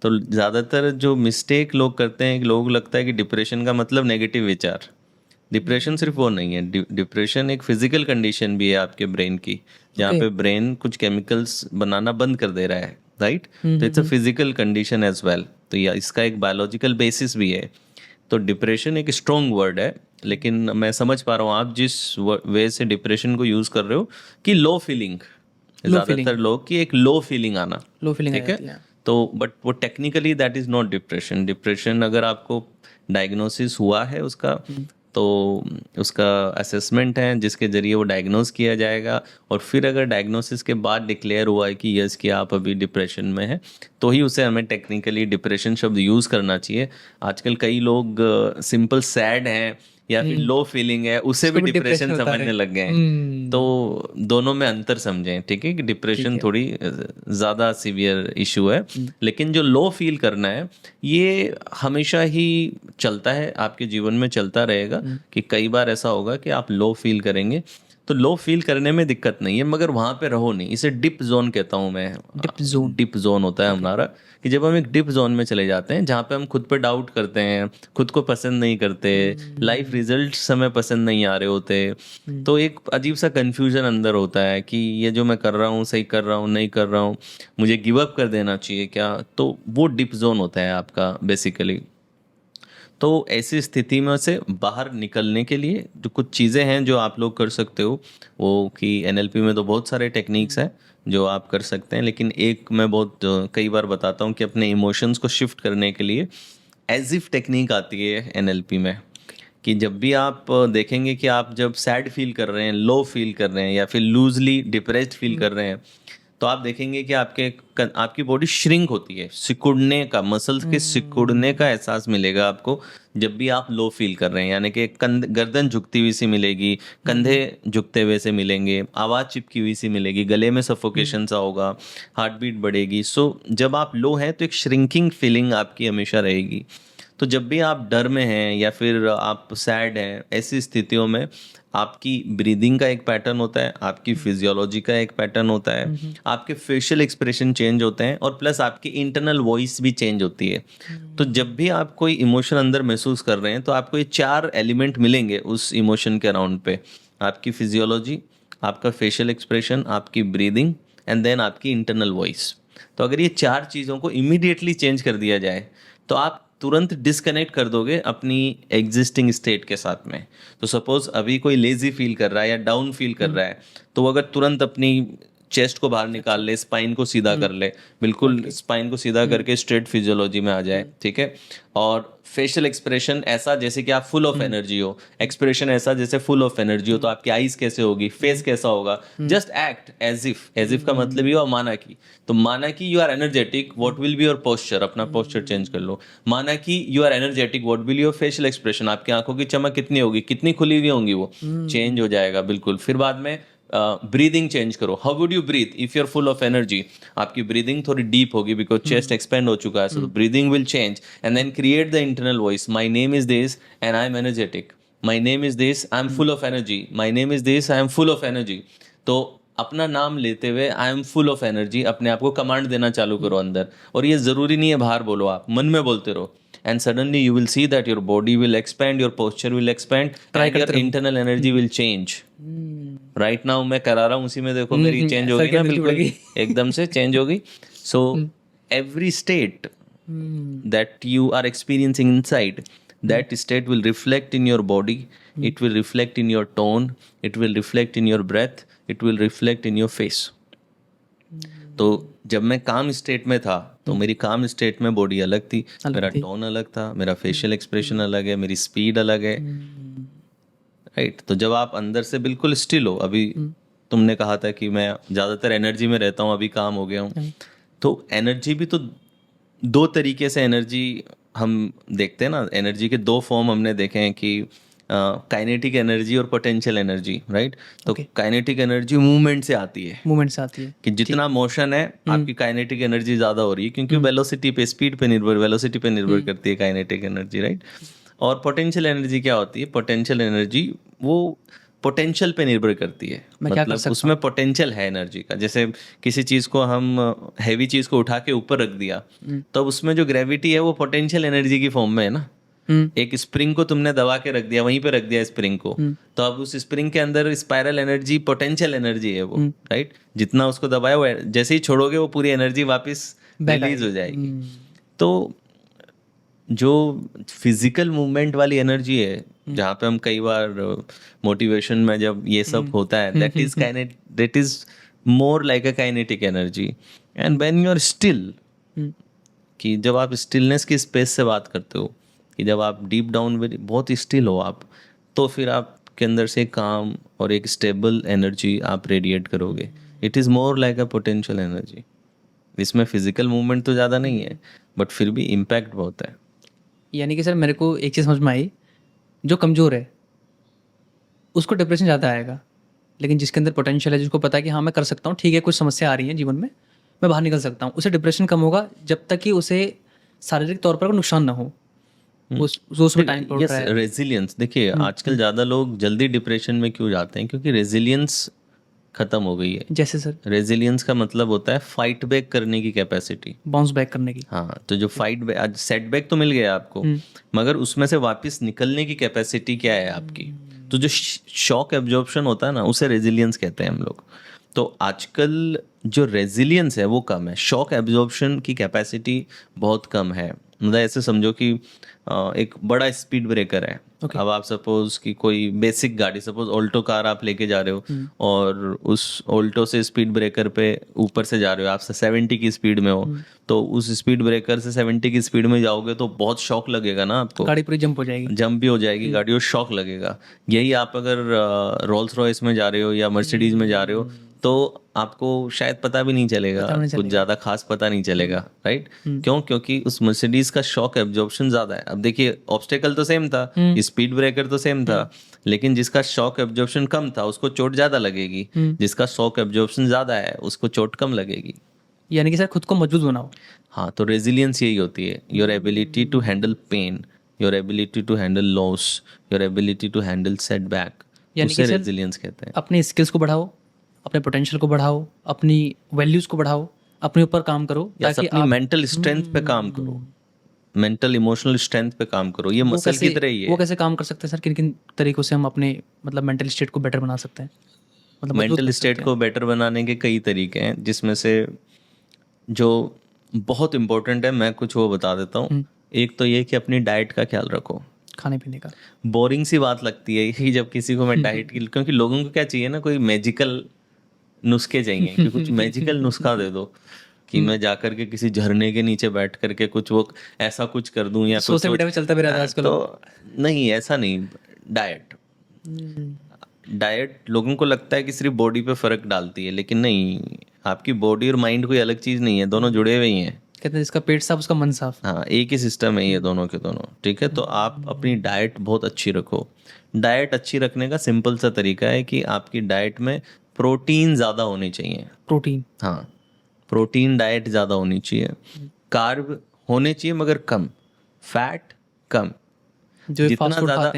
तो ज़्यादातर जो मिस्टेक लोग करते हैं, लोग लगता है कि डिप्रेशन का मतलब नेगेटिव विचार, डिप्रेशन सिर्फ वो नहीं है, डिप्रेशन एक फिजिकल कंडीशन भी है आपके ब्रेन की, जहाँ पे ब्रेन कुछ केमिकल्स बनाना बंद कर दे रहा है, राइट? तो it's a physical condition as well, तो या इसका एक बायोलॉजिकल बेसिस भी है। तो डिप्रेशन एक स्ट्रॉन्ग वर्ड है, लेकिन मैं समझ पा रहा हूँ आप जिस वे से डिप्रेशन को यूज कर रहे हो कि लो फीलिंग, ज्यादातर लोग की एक लो फीलिंग आना, लो फीलिंग ठीक है? तो बट वो technically that is not depression. Depression अगर आपको डायग्नोसिस हुआ है उसका, तो उसका असेसमेंट है जिसके जरिए वो डायग्नोस किया जाएगा, और फिर अगर डायग्नोसिस के बाद डिक्लेयर हुआ है कि यस कि आप अभी डिप्रेशन में हैं, तो ही उसे हमें टेक्निकली डिप्रेशन शब्द यूज़ करना चाहिए। आजकल कई लोग सिंपल सैड हैं या फिर लो फीलिंग है उसे भी डिप्रेशन समझने लग गए हैं। तो दोनों में अंतर समझें, ठीक है? कि डिप्रेशन थोड़ी ज़्यादा सीवियर इशू है, लेकिन जो लो फील करना है ये हमेशा ही चलता है, आपके जीवन में चलता रहेगा कि कई बार ऐसा होगा कि आप लो फील करेंगे। तो लो फील करने में दिक्कत नहीं है, मगर वहाँ पे रहो नहीं। इसे डिप जोन कहता हूँ मैं। डिप जोन होता है हमारा कि जब हम एक डिप जोन में चले जाते हैं जहाँ पे हम खुद पे डाउट करते हैं, खुद को पसंद नहीं करते, लाइफ रिजल्ट्स हमें पसंद नहीं आ रहे होते, तो एक अजीब सा कंफ्यूजन अंदर होता है कि ये जो मैं कर रहा हूँ सही कर रहा हूँ नहीं कर रहा हूँ, मुझे गिव अप कर देना चाहिए क्या? तो वो डिप जोन होता है आपका बेसिकली। तो ऐसी स्थिति में से बाहर निकलने के लिए जो कुछ चीज़ें हैं जो आप लोग कर सकते हो, वो कि एनएलपी में तो बहुत सारे टेक्निक्स हैं जो आप कर सकते हैं, लेकिन एक मैं बहुत कई बार बताता हूँ कि अपने इमोशंस को शिफ्ट करने के लिए एज इफ टेक्निक आती है एनएलपी में। कि जब भी आप देखेंगे कि आप जब सैड फील कर रहे हैं, लो फील कर रहे हैं, या फिर लूजली डिप्रेस्ड फील कर रहे हैं, तो आप देखेंगे कि आपकी बॉडी श्रिंक होती है, सिकुड़ने का, मसल्स के सिकुड़ने का एहसास मिलेगा आपको जब भी आप लो फील कर रहे हैं। यानी कि गर्दन झुकती हुई सी मिलेगी, कंधे झुकते हुए से मिलेंगे, आवाज़ चिपकी हुई सी मिलेगी, गले में सफोकेशन सा होगा, हार्ट बीट बढ़ेगी। सो जब आप लो हैं तो एक श्रिंकिंग फीलिंग आपकी हमेशा रहेगी। तो जब भी आप डर में हैं या फिर आप सैड हैं, ऐसी स्थितियों में आपकी ब्रीदिंग का एक पैटर्न होता है, आपकी फिजियोलॉजी का एक पैटर्न होता है, आपके फेशियल एक्सप्रेशन चेंज होते हैं, और प्लस आपकी इंटरनल वॉइस भी चेंज होती है। तो जब भी आप कोई इमोशन अंदर महसूस कर रहे हैं तो आपको ये 4 एलिमेंट मिलेंगे उस इमोशन के अराउंड पे। आपकी फिजियोलॉजी, आपका फेशियल एक्सप्रेशन, आपकी ब्रीदिंग, एंड देन आपकी इंटरनल वॉइस। तो अगर ये 4 चीज़ों को इमीडिएटली चेंज कर दिया जाए तो आप तुरंत डिस्कनेक्ट कर दोगे अपनी एग्जिस्टिंग स्टेट के साथ में। तो सपोज अभी कोई लेजी फील कर रहा है या डाउन फील कर रहा है, तो वो अगर तुरंत अपनी चेस्ट को बाहर निकाल ले, स्पाइन को सीधा कर ले, बिल्कुल स्पाइन को सीधा करके स्ट्रेट फिजियोलॉजी में आ जाए, ठीक है? और फेशियल एक्सप्रेशन ऐसा जैसे कि आप फुल ऑफ एनर्जी हो, एक्सप्रेशन ऐसा जैसे फुल ऑफ एनर्जी हो, तो आपकी आईज कैसे होगी, फेस कैसा होगा, just act as if. As if का मतलब ये हुआ माना कि, तो माना कि you are energetic, what will be your posture, अपना पोस्चर चेंज कर लो। माना कि you are energetic, what will your facial expression, आपकी आंखों की चमक कितनी होगी, कितनी खुली हुई होंगी, वो चेंज हो जाएगा बिल्कुल। फिर बाद में ब्रीदिंग चेंज करो। How would you breathe if you are full of energy? आपकी ब्रीदिंग थोड़ी डीप होगी बिकॉज चेस्ट एक्सपेंड हो चुका है, so breathing will change, and then create the internal voice, my name is this and I am energetic, my name is this I am full of energy, my name is this I am full of energy. तो अपना नाम लेते हुए आई एम फुल ऑफ एनर्जी अपने आप को कमांड देना चालू करो अंदर, और ये जरूरी नहीं है बाहर बोलो, आप मन में बोलते रहो, and suddenly you will see that your body will expand, your posture will expand, and your internal energy will change. Right now मैं करा रहा हूँ, उसी में देखो मेरी चेंज हो गई ना, बिल्कुल एकदम से चेंज हो गई। So every state that you are experiencing inside, that state will reflect in your body, it will reflect in your tone, it will reflect in your breath, it will reflect in your face. तो जब मैं काम स्टेट में था तो मेरी काम स्टेट में बॉडी अलग थी, मेरा टोन अलग था, मेरा फेशियल एक्सप्रेशन अलग है, मेरी स्पीड अलग है, राइट? तो जब आप अंदर से बिल्कुल स्टिल हो, अभी तुमने कहा था कि मैं ज़्यादातर एनर्जी में रहता हूँ, अभी काम हो गया हूँ, तो एनर्जी भी तो 2 तरीके से एनर्जी हम देखते हैं ना। एनर्जी के 2 फॉर्म हमने देखे हैं कि काइनेटिक एनर्जी और पोटेंशियल एनर्जी, राइट? तो काइनेटिक एनर्जी मूवमेंट से आती है कि जितना मोशन है आपकी काइनेटिक एनर्जी ज़्यादा हो रही है, क्योंकि वेलोसिटी पे, स्पीड पे निर्भर, वेलोसिटी पे निर्भर करती है काइनेटिक एनर्जी, राइट? और पोटेंशियल एनर्जी क्या होती है? पोटेंशियल एनर्जी वो पोटेंशियल पे निर्भर करती है, मतलब उसमें पोटेंशियल है एनर्जी का। जैसे किसी चीज़ को हम हैवी चीज़ को उठा के ऊपर रख दिया, तो उसमें जो ग्रेविटी है वो पोटेंशियल एनर्जी की फॉर्म में है ना, एक स्प्रिंग को तुमने दबा के रख दिया, वहीं पे रख दिया स्प्रिंग को, तो अब उस स्प्रिंग के अंदर स्पाइरल एनर्जी, पोटेंशियल एनर्जी है वो, राइट? जितना उसको दबाया वो जैसे ही छोड़ोगे वो पूरी एनर्जी वापस रिलीज हो जाएगी। तो जो फिजिकल मूवमेंट वाली एनर्जी है, जहाँ पे हम कई बार मोटिवेशन में जब ये सब होता है, that is more like a kinetic energy. And when you are still, कि जब आप स्टिलनेस की स्पेस से बात करते हो, कि जब आप डीप डाउन बहुत स्टिल हो आप, तो फिर आपके अंदर से काम और एक स्टेबल एनर्जी आप रेडिएट करोगे। It is more like a potential energy. इसमें फिजिकल मूवमेंट तो ज़्यादा नहीं है, बट फिर भी इम्पैक्ट बहुत है। यानी कि सर मेरे को एक चीज़ समझ में आई, जो कमज़ोर है उसको डिप्रेशन ज़्यादा आएगा, लेकिन जिसके अंदर पोटेंशियल है, जिसको पता है कि हाँ मैं कर सकता हूँ, ठीक है कुछ समस्या आ रही है जीवन में, मैं बाहर निकल सकता हूँ, उसे डिप्रेशन कम होगा जब तक कि उसे शारीरिक तौर पर कोई नुकसान ना हो, उसमें टाइम यस, रेजिलियंस। देखिए आजकल ज़्यादा लोग जल्दी डिप्रेशन में क्यों जाते हैं? क्योंकि रेजिलियंस खत्म हो गई है। जैसे सर रेजिलियंस का मतलब होता है फाइट बैक करने की कैपेसिटी। बाउंस बैक करने की। हाँ, तो जो फाइट बैक, आज सेटबैक तो मिल गया आपको, मगर उसमें से वापस निकलने की कैपेसिटी क्या है आपकी? तो जो शॉक एब्जॉर्प्शन होता है ना, उसे रेजिलियंस कहते हैं हम लोग। तो आजकल जो रेजिलियंस है वो कम है, शॉक एब्जॉर्प्शन की कैपेसिटी बहुत कम है। मतलब ऐसे समझो कि एक बड़ा स्पीड ब्रेकर है। अब आप सपोज कि कोई बेसिक गाड़ी, सपोज ऑल्टो कार आप लेके जा रहे हो, और उस ऑल्टो से स्पीड ब्रेकर पे ऊपर से जा रहे हो, आप 70 की स्पीड में हो, तो उस स्पीड ब्रेकर से 70 की स्पीड में जाओगे तो बहुत शॉक लगेगा ना आपको, गाड़ी पूरी जंप हो जाएगी, जंप भी हो जाएगी गाड़ी और शॉक लगेगा। यही आप अगर रोल्स रॉयस में जा रहे हो या मर्सिडीज में जा रहे हो, तो आपको शायद पता भी नहीं चलेगा, कुछ ज़्यादा खास पता नहीं चलेगा, राइट? क्यों? क्योंकि उस मर्सिडीज का शॉक एब्जॉर्प्शन ज़्यादा है। अब देखिए, ऑब्स्टेकल तो सेम था, स्पीड ब्रेकर तो सेम था, लेकिन जिसका शॉक एब्जॉर्प्शन कम था उसको चोट ज़्यादा लगेगी, जिसका शॉक एब्जॉर्प्शन ज़्यादा है उसको चोट कम लगेगी। यानी कि सर खुद को मजबूत बनाओ। हाँ, तो रेजिलियंस यही होती है, your ability to handle pain, your ability to handle loss, your ability to handle setback, उसे रेजिलियंस कहते हैं। अपने स्किल्स को बढ़ाओ, अपने पोटेंशियल को बढ़ाओ, अपनी वैल्यूज को बढ़ाओ, अपने ऊपर काम करो, ताकि अपनी मेंटल स्ट्रेंथ पे काम करो, मेंटल इमोशनल स्ट्रेंथ पे काम करो। ये मसल की तरह ही है। वो कैसे काम कर सकते हैं सर? किन किन तरीकों से हम अपने मतलब मेंटल स्टेट को बेटर बना सकते हैं? मतलब मेंटल स्टेट को बेटर बनाने के कई तरीके हैं, जिसमें से जो बहुत इम्पोर्टेंट है मैं कुछ वो बता देता हूँ। एक तो ये कि अपनी डाइट का ख्याल रखो, खाने पीने का। बोरिंग सी बात लगती है कि जब किसी को मैं डाइट की, क्योंकि लोगों को क्या चाहिए ना, कोई मैजिकल नुस्खे चाहिए कि कुछ मैजिकल नुस्खा दे दो कि मैं जाकर के किसी झरने के नीचे बैठ करके कुछ वो ऐसा कुछ कर दूं या सोशल मीडिया में चलता भी रहता है आजकल। तो नहीं, ऐसा नहीं। डाइट लोगों को लगता है कि सिर्फ बॉडी पे फर्क डालती है, लेकिन नहीं, आपकी बॉडी और माइंड कोई अलग चीज नहीं है, दोनों जुड़े हुए ही हैं। कहते हैं जिसका पेट साफ उसका मन साफ। हाँ, एक ही सिस्टम है ये दोनों के दोनों, ठीक है? तो आप अपनी डाइट बहुत अच्छी रखो। डाइट अच्छी रखने का सिंपल सा तरीका है कि आपकी डाइट में प्रोटीन ज़्यादा होनी चाहिए। प्रोटीन, हाँ, प्रोटीन डाइट ज़्यादा होनी चाहिए। कार्ब होने चाहिए मगर कम, फैट कम। जो जितना ज़्यादा,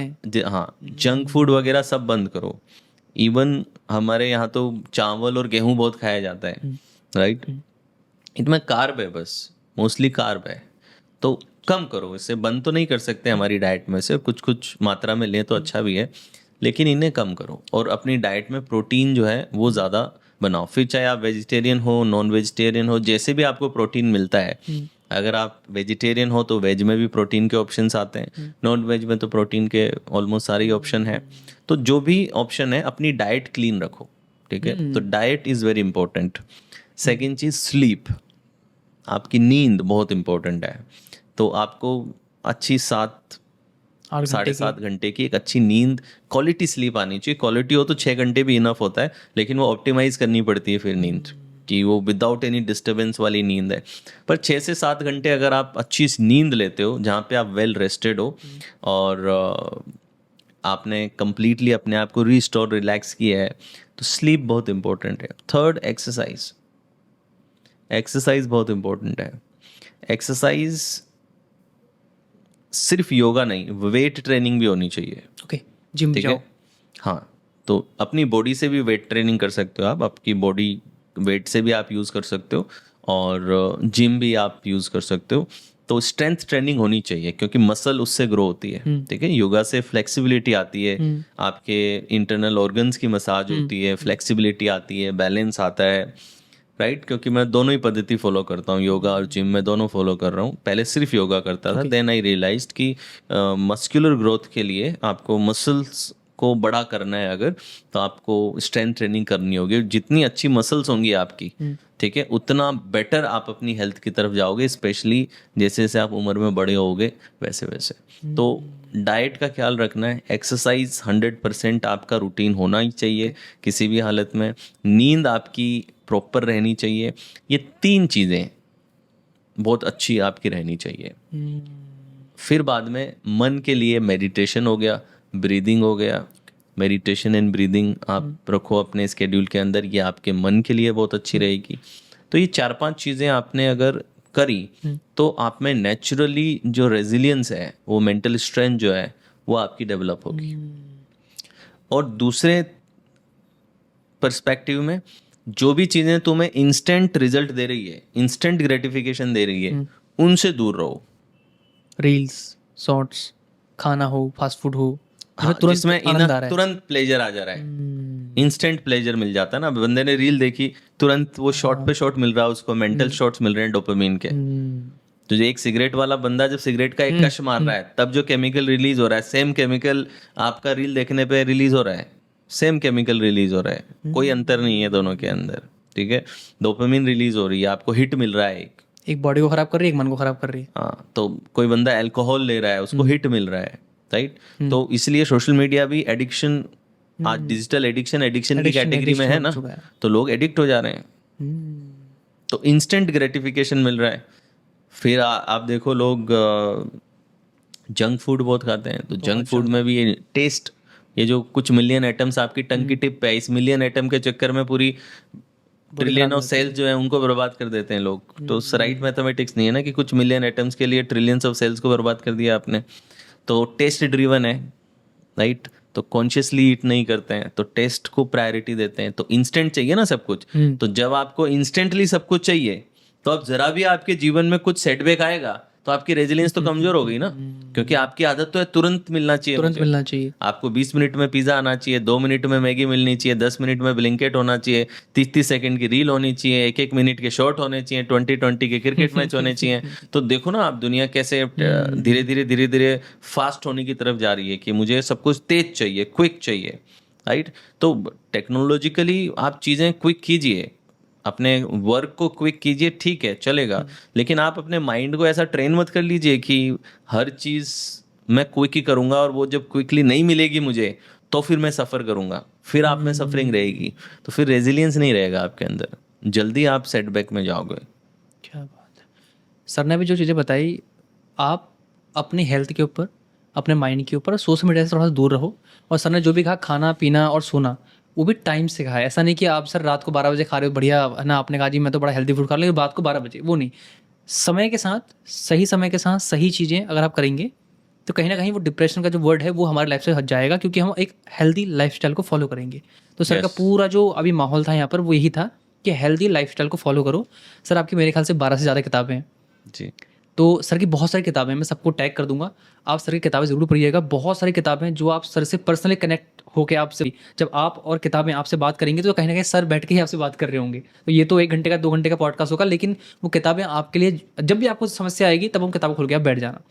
हाँ, जंक फूड वगैरह सब बंद करो। इवन हमारे यहाँ तो चावल और गेहूँ बहुत खाया जाता है, राइट? इसमें कार्ब है, बस मोस्टली कार्ब है, तो कम करो। इससे बंद तो नहीं कर सकते हमारी डाइट में से, कुछ कुछ मात्रा में लें तो अच्छा भी है, लेकिन इन्हें कम करो और अपनी डाइट में प्रोटीन जो है वो ज़्यादा बनाओ। फिर चाहे आप वेजिटेरियन हो, नॉन वेजिटेरियन हो, जैसे भी आपको प्रोटीन मिलता है। अगर आप वेजिटेरियन हो तो वेज में भी प्रोटीन के ऑप्शंस आते हैं, नॉन वेज में तो प्रोटीन के ऑलमोस्ट सारे ऑप्शन हैं। तो जो भी ऑप्शन है, अपनी डाइट क्लीन रखो, ठीक है? तो diet is very important. Second cheese, sleep, आपकी नींद बहुत इंपॉर्टेंट है। तो आपको अच्छी 7-7.5 घंटे की एक अच्छी नींद, क्वालिटी स्लीप आनी चाहिए। क्वालिटी हो तो 6 घंटे भी इनफ होता है, लेकिन वो ऑप्टिमाइज करनी पड़ती है फिर नींद कि वो विदाउट एनी डिस्टर्बेंस वाली नींद है। पर 6 से 7 घंटे अगर आप अच्छी नींद लेते हो, जहाँ पे आप वेल रेस्टेड हो और आपने कंप्लीटली अपने आप को रिस्टोर, रिलैक्स किया है, तो स्लीप बहुत इंपॉर्टेंट है। Third, exercise. एक्सरसाइज बहुत इंपॉर्टेंट है। एक्सरसाइज सिर्फ योगा नहीं, वेट ट्रेनिंग भी होनी चाहिए। ओके, जिम जाओ। हाँ, तो अपनी बॉडी से भी वेट ट्रेनिंग कर सकते हो आप, आपकी बॉडी वेट से भी आप यूज़ कर सकते हो, और जिम भी आप यूज़ कर सकते हो। तो स्ट्रेंथ ट्रेनिंग होनी चाहिए क्योंकि मसल उससे ग्रो होती है, ठीक है। योगा से फ्लेक्सिबिलिटी आती है, आपके इंटरनल ऑर्गन्स की मसाज होती है, फ्लेक्सिबिलिटी आती है, बैलेंस आता है, राइट। क्योंकि मैं दोनों ही पद्धति फॉलो करता हूँ, योगा और जिम में दोनों फॉलो कर रहा हूँ। पहले सिर्फ योगा करता था, देन आई रियलाइज्ड कि मस्कुलर ग्रोथ के लिए आपको मसल्स को बड़ा करना है अगर, तो आपको स्ट्रेंथ ट्रेनिंग करनी होगी। जितनी अच्छी मसल्स होंगी आपकी, ठीक है, उतना बेटर आप अपनी हेल्थ की तरफ जाओगे, स्पेशली जैसे जैसे आप उम्र में बड़े होगे वैसे वैसे। तो डाइट का ख्याल रखना है, एक्सरसाइज 100% आपका रूटीन होना ही चाहिए किसी भी हालत में, नींद आपकी प्रॉपर रहनी चाहिए। ये 3 चीज़ें बहुत अच्छी आपकी रहनी चाहिए। फिर बाद में मन के लिए मेडिटेशन हो गया, ब्रीदिंग हो गया। मेडिटेशन एंड ब्रीदिंग आप रखो अपने स्केड्यूल के अंदर, ये आपके मन के लिए बहुत अच्छी रहेगी। तो ये 4-5 चीज़ें आपने अगर करी तो आप में नेचुरली जो रेजिलियंस है, वो मेंटल स्ट्रेंथ जो है वो आपकी डेवलप होगी। और दूसरे पर्सपेक्टिव में जो भी चीज़ें तुम्हें इंस्टेंट रिजल्ट दे रही है, इंस्टेंट ग्रेटिफिकेशन दे रही है, उनसे दूर रहो। रील्स, शॉर्ट्स, खाना हो, फास्ट फूड हो, हाँ, तुरंत जिसमें आनंद आ रहा है। तुरंत प्लेजर आ जा रहा है, इंस्टेंट प्लेजर मिल जाता है ना। बंदे ने रील देखी, तुरंत वो शॉट पे शॉट मिल रहा है उसको, मेंटल शॉट्स मिल रहे हैं डोपामिन के। तो जो एक सिगरेट वाला बंदा जब सिगरेट का एक कश मार रहा है, तब जो केमिकल रिलीज हो रहा है, सेम केमिकल आपका रील देखने पे रिलीज हो रहा है, सेम केमिकल रिलीज हो रहा है, कोई अंतर नहीं है दोनों के अंदर, ठीक है। डोपामिन रिलीज हो रही है, आपको हिट मिल रहा है, एक बॉडी को खराब कर रही है, एक मन को खराब कर रही है। हाँ। तो कोई बंदा अल्कोहल ले रहा है, उसको हिट मिल रहा है, राइट। तो इसलिए सोशल मीडिया भी एडिक्शन, आज डिजिटल एडिक्शन की कैटेगरी में है ना, तो लोग एडिक्ट हो जा रहे हैं। तो इंस्टेंट ग्रेटिफिकेशन मिल रहा है। फिर आप देखो लोग जंक फूड बहुत खाते हैं, तो जंक फूड में भी ये टेस्ट, ये जो कुछ मिलियन एटम्स आपकी टंग की टिप पे है, इस मिलियन एटम के चक्कर में पूरी ट्रिलियन ऑफ सेल्स जो है उनको बर्बाद कर देते हैं लोग। तो राइट मैथमेटिक्स नहीं है ना कि कुछ मिलियन एटम्स के लिए ट्रिलियंस ऑफ सेल्स को बर्बाद कर दिया आपने। तो टेस्ट ड्रिवन है, राइट। तो कॉन्शियसली ईट नहीं करते हैं, तो टेस्ट को प्रायोरिटी देते हैं। तो इंस्टेंट चाहिए ना सब कुछ, तो जब आपको इंस्टेंटली सब कुछ चाहिए, तो अब जरा भी आपके जीवन में कुछ सेटबैक आएगा तो आपकी रेजिलियंस तो कमजोर हो गई ना, क्योंकि आपकी आदत तो है तुरंत मिलना चाहिए, तुरंत मिलना चाहिए। आपको 20 मिनट में पिज़्ज़ा आना चाहिए, 2 मिनट में मैगी मिलनी चाहिए, 10 मिनट में ब्लिंकेट होना चाहिए, 30-30 सेकंड की रील होनी चाहिए, 1-1 मिनट के शॉट होने चाहिए, 20-20 के क्रिकेट मैच होने चाहिए। तो देखो ना आप दुनिया कैसे धीरे धीरे फास्ट होने की तरफ जा रही है कि मुझे सब कुछ तेज चाहिए, क्विक चाहिए, राइट। तो टेक्नोलॉजिकली आप चीज़ें क्विक कीजिए, अपने वर्क को क्विक कीजिए, ठीक है चलेगा, लेकिन आप अपने माइंड को ऐसा ट्रेन मत कर लीजिए कि हर चीज़ मैं क्विक ही करूँगा, और वो जब क्विकली नहीं मिलेगी मुझे तो फिर मैं सफ़र करूँगा, फिर आप में सफरिंग रहेगी, तो फिर रेजिलियंस नहीं रहेगा आपके अंदर, जल्दी आप सेटबैक में जाओगे। क्या बात है। सर ने भी जो चीज़ें बताई, आप अपनी हेल्थ के ऊपर, अपने माइंड के ऊपर, सोशल मीडिया से थोड़ा सा दूर रहो। और सर ने जो भी कहा, खाना पीना और सोना, वो भी टाइम से कहा है। ऐसा नहीं कि आप सर रात को 12 बजे खा रहे हो, बढ़िया है ना, आपने कहा जी मैं तो बड़ा हेल्दी फूड खा रहा हूँ, रात को 12 बजे, वो नहीं। समय के साथ, सही समय के साथ सही चीज़ें अगर आप करेंगे, तो कहीं ना कहीं वो डिप्रेशन का जो वर्ड है वो हमारे लाइफ से हट जाएगा, क्योंकि हम एक हेल्दी लाइफस्टाइल को फॉलो करेंगे। तो सर का पूरा जो अभी माहौल था यहाँ पर वो यही था कि हेल्दी लाइफस्टाइल को फॉलो करो। सर आपकी मेरे ख्याल से 12 से ज़्यादा किताबें हैं जी। तो सर की बहुत सारी किताबें, मैं सबको टैग कर दूंगा, आप सर की किताबें ज़रूर पढ़िएगा। बहुत सारी किताबें जो आप सर से पर्सनली कनेक्ट होकर आपसे, जब आप और किताबें आपसे बात करेंगे तो कहीं ना कहीं सर बैठ के ही आपसे बात कर रहे होंगे। तो ये तो 1 घंटे का 2 घंटे का पॉडकास्ट होगा, लेकिन वो किताबें आपके लिए, जब भी आपको समस्या आएगी तब हम किताब खोल के आप बैठ जाना।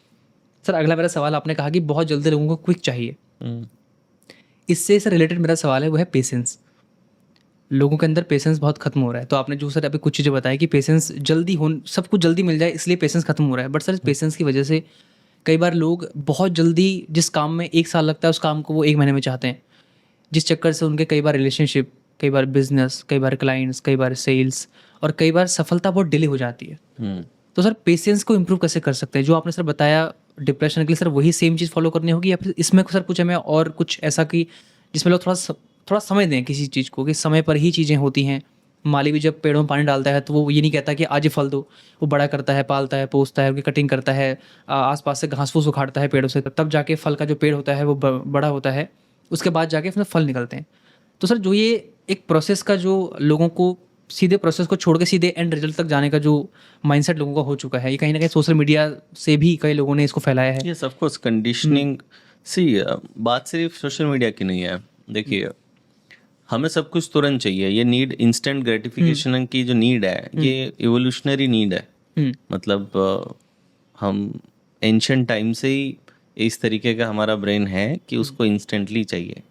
सर अगला मेरा सवाल, आपने कहा कि बहुत जल्दी लोगों को क्विक चाहिए, इससे सर रिलेटेड मेरा सवाल है, वो है पेशेंस। लोगों के अंदर पेशेंस बहुत खत्म हो रहा है। तो आपने जो सर अभी कुछ चीज़ें बताई कि पेशेंस जल्दी हो, सब कुछ जल्दी मिल जाए इसलिए पेशेंस खत्म हो रहा है। बट सर पेशेंस की वजह से कई बार लोग बहुत जल्दी, जिस काम में 1 साल लगता है उस काम को वो 1 महीने में चाहते हैं, जिस चक्कर से उनके कई बार रिलेशनशिप, कई बार बिजनेस, कई बार क्लाइंट्स, कई बार सेल्स और कई बार सफलता बहुत डिले हो जाती है। तो सर पेशेंस को इम्प्रूव कैसे कर सकते हैं? जो आपने सर बताया डिप्रेशन के लिए, सर वही सेम चीज़ फॉलो करनी होगी, या फिर इसमें सर कुछ हमें और कुछ ऐसा कि जिसमें लोग थोड़ा समझ दें किसी चीज़ को, कि समय पर ही चीज़ें होती हैं। माली भी जब पेड़ों में पानी डालता है तो वो ये नहीं कहता कि आज ही फल दो, वो बड़ा करता है, पालता है, पोसता है, उनकी कटिंग करता है, आसपास से घास फूस उखाड़ता है पेड़ों से, तब जाके फल का जो पेड़ होता है वो बड़ा होता है, उसके बाद जाके उसमें फल निकलते हैं। तो सर जो ये एक प्रोसेस का जो लोगों को सीधे प्रोसेस को छोड़ के सीधे एंड रिजल्ट तक जाने का जो माइंडसेट लोगों का हो चुका है, ये कहीं ना कहीं सोशल मीडिया से भी कई लोगों ने इसको फैलाया है। ये सब कुछ कंडीशनिंग सी बात सिर्फ सोशल मीडिया की नहीं है। देखिए, हमें सब कुछ तुरंत चाहिए। ये नीड, इंस्टेंट ग्रेटिफिकेशन की जो नीड है, ये इवोल्यूशनरी नीड है। मतलब हम एंशियंट टाइम से ही इस तरीके का हमारा ब्रेन है कि उसको इंस्टेंटली चाहिए।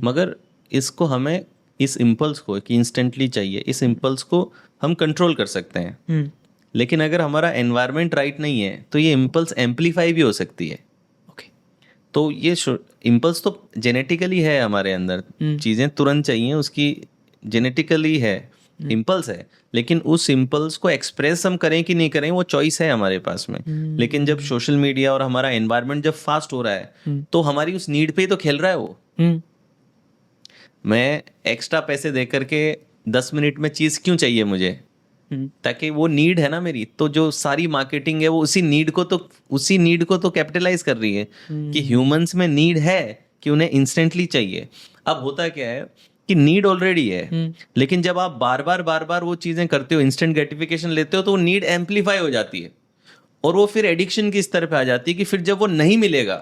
मगर इसको हमें, इस इम्पल्स को कि इंस्टेंटली चाहिए, इस इम्पल्स को हम कंट्रोल कर सकते हैं। लेकिन अगर हमारा एनवायरनमेंट राइट नहीं है तो ये इम्पल्स एम्पलीफाई भी हो सकती है। ओके। तो ये इम्पल्स तो जेनेटिकली है हमारे अंदर, चीज़ें तुरंत चाहिए, उसकी जेनेटिकली है, इम्पल्स है। लेकिन उस इम्पल्स को एक्सप्रेस हम करें कि नहीं करें, वो चॉइस है हमारे पास में। लेकिन जब सोशल मीडिया और हमारा एनवायरनमेंट जब फास्ट हो रहा है तो हमारी उस नीड पे ही तो खेल रहा है वो। मैं एक्स्ट्रा पैसे दे करके 10 मिनट में चीज़ क्यों चाहिए मुझे, ताकि वो नीड है ना मेरी। तो जो सारी मार्केटिंग है वो उसी नीड को तो कैपिटलाइज कर रही है कि ह्यूमंस में नीड है कि उन्हें इंस्टेंटली चाहिए। अब होता क्या है कि नीड ऑलरेडी है, लेकिन जब आप बार बार वो चीज़ें करते हो, इंस्टेंट ग्रेटिफिकेशन लेते हो, तो वो नीड एम्पलीफाई हो जाती है और वो फिर एडिक्शन की स्तर पे आ जाती है कि फिर जब वो नहीं मिलेगा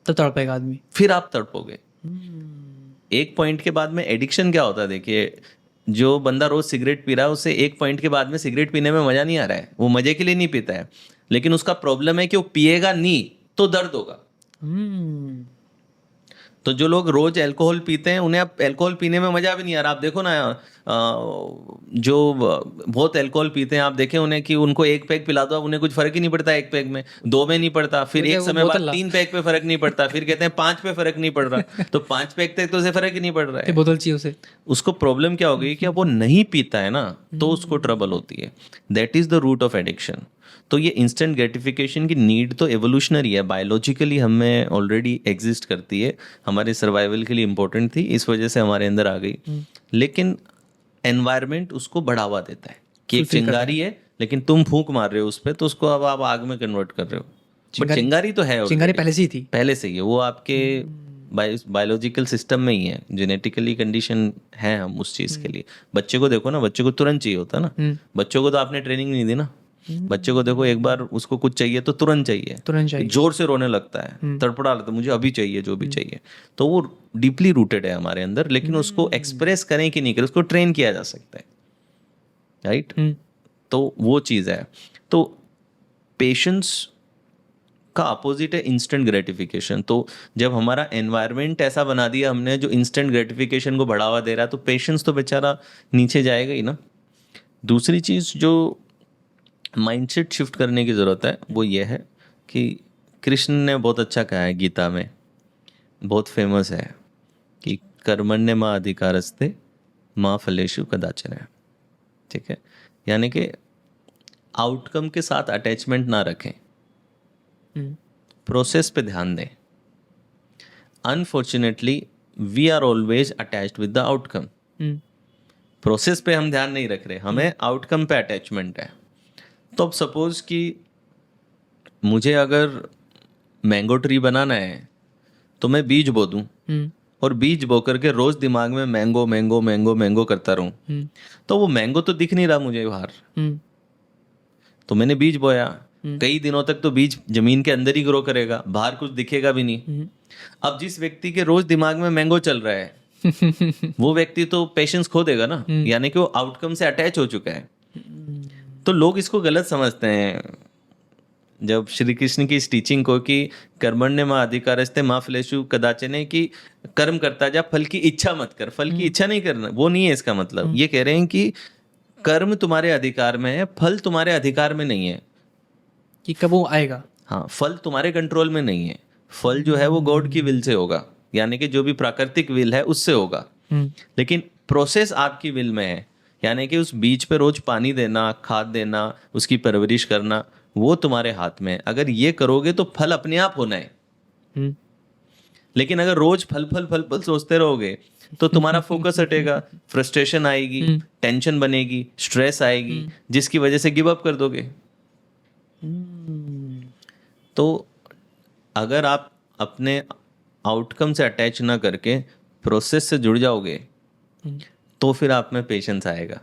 तो तड़पेगा आदमी, फिर आप तड़पोगे। एक पॉइंट के बाद में एडिक्शन क्या होता है, देखिए, जो बंदा रोज सिगरेट पी रहा है उसे एक पॉइंट के बाद में सिगरेट पीने में मजा नहीं आ रहा है, वो मजे के लिए नहीं पीता है, लेकिन उसका प्रॉब्लम है कि वो पिएगा नहीं तो दर्द होगा। तो जो लोग रोज अल्कोहल पीते हैं उन्हें अब अल्कोहल पीने में मजा भी नहीं आ रहा। आप देखो ना, जो बहुत अल्कोहल पीते हैं, आप देखें उन्हें कि उनको एक पैक पिला दो, उन्हें कुछ फर्क ही नहीं पड़ता, एक पैक में, दो में नहीं पड़ता, फिर एक समय बाद 3 पैक पे फर्क नहीं पड़ता, फिर कहते हैं 5 पे फर्क नहीं पड़ रहा, तो 5 पैक तक तो उसे फर्क ही नहीं पड़ रहा है। बोतल चाहिए उसे। उसको प्रॉब्लम क्या हो गई कि अब वो नहीं पीता है ना, तो उसको ट्रबल होती है। That is the root of addiction. तो ये इंस्टेंट ग्रेटिफिकेशन की नीड तो एवोल्यूशनरी है, बायोलॉजिकली हमें ऑलरेडी एग्जिस्ट करती है, हमारे सर्वाइवल के लिए इम्पोर्टेंट थी, इस वजह से हमारे अंदर आ गई। लेकिन एनवायरनमेंट उसको बढ़ावा देता है कि एक चिंगारी है, लेकिन तुम फूंक मार रहे हो उस पर, तो उसको अब आप आग में कन्वर्ट कर रहे हो। बट चिंगारी तो है, चिंगारी पहले से ही थी, पहले से ही है, वो आपके बायोलॉजिकल सिस्टम में ही है, जेनेटिकली कंडीशन है हम उस चीज़ के लिए। बच्चे को देखो ना, बच्चे को तुरंत चाहिए होता है ना, बच्चों को तो आपने ट्रेनिंग नहीं दी ना। बच्चे को देखो, एक बार उसको कुछ चाहिए तो तुरंत चाहिए, जोर से रोने लगता है, तड़पड़ा लगता है, मुझे अभी चाहिए, जो भी चाहिए। तो वो डीपली रूटेड है हमारे अंदर, लेकिन उसको एक्सप्रेस करें कि नहीं करें, उसको ट्रेन किया जा सकता है, राइट। तो वो चीज़ है। तो पेशेंस का अपोजिट है इंस्टेंट ग्रेटिफिकेशन। तो जब हमारा एनवायरनमेंट ऐसा बना दिया हमने जो इंस्टेंट ग्रेटिफिकेशन को बढ़ावा दे रहा है, तो पेशेंस तो बेचारा नीचे जाएगा ही ना। दूसरी चीज़ जो माइंडसेट शिफ्ट करने की ज़रूरत है वो ये है कि कृष्ण ने बहुत अच्छा कहा है गीता में, बहुत फेमस है कि कर्मण्य माँ अधिकारस्ते माँ फलेषु कदाचन। ठीक है, यानी कि आउटकम के साथ अटैचमेंट ना रखें, प्रोसेस पे ध्यान दें। Unfortunately we are always attached with the outcome. Process पे हम ध्यान नहीं रख रहे, हमें आउटकम पे अटैचमेंट है। तो अब सपोज कि मुझे अगर मैंगो ट्री बनाना है तो मैं बीज बो दूं और बीज बो करके रोज दिमाग में मैंगो मैंगो मैंगो मैंगो करता रहूं, तो वो मैंगो तो दिख नहीं रहा मुझे बाहर, तो मैंने बीज बोया, कई दिनों तक तो बीज जमीन के अंदर ही ग्रो करेगा, बाहर कुछ दिखेगा भी नहीं। अब जिस व्यक्ति के रोज दिमाग में मैंगो चल रहा है वो व्यक्ति तो पेशेंस खो देगा ना, यानी कि वो आउटकम से अटैच हो चुका है। तो लोग इसको गलत समझते हैं जब श्री कृष्ण की इस टीचिंग को कि कर्मण्य माँ अधिकारस्ते माँ फलेषु कदाचन, कि कर्म करता जा, फल की इच्छा मत कर। फल की इच्छा नहीं करना, वो नहीं है इसका मतलब। ये कह रहे हैं कि कर्म तुम्हारे अधिकार में है, फल तुम्हारे अधिकार में नहीं है कि कब वो आएगा। हाँ, फल तुम्हारे कंट्रोल में नहीं है। फल जो है वो गॉड की विल से होगा, यानी कि जो भी प्राकृतिक विल है उससे होगा। लेकिन प्रोसेस आपकी विल में है, यानी कि उस बीज पे रोज पानी देना, खाद देना, उसकी परवरिश करना, वो तुम्हारे हाथ में है। अगर ये करोगे तो फल अपने आप होना है। लेकिन अगर रोज फल फल फल फल सोचते रहोगे तो तुम्हारा फोकस हटेगा, फ्रस्ट्रेशन आएगी, टेंशन बनेगी, स्ट्रेस आएगी, जिसकी वजह से गिव अप कर दोगे। तो अगर आप अपने आउटकम से अटैच ना करके प्रोसेस से जुड़ जाओगे तो फिर आप में पेशेंस आएगा।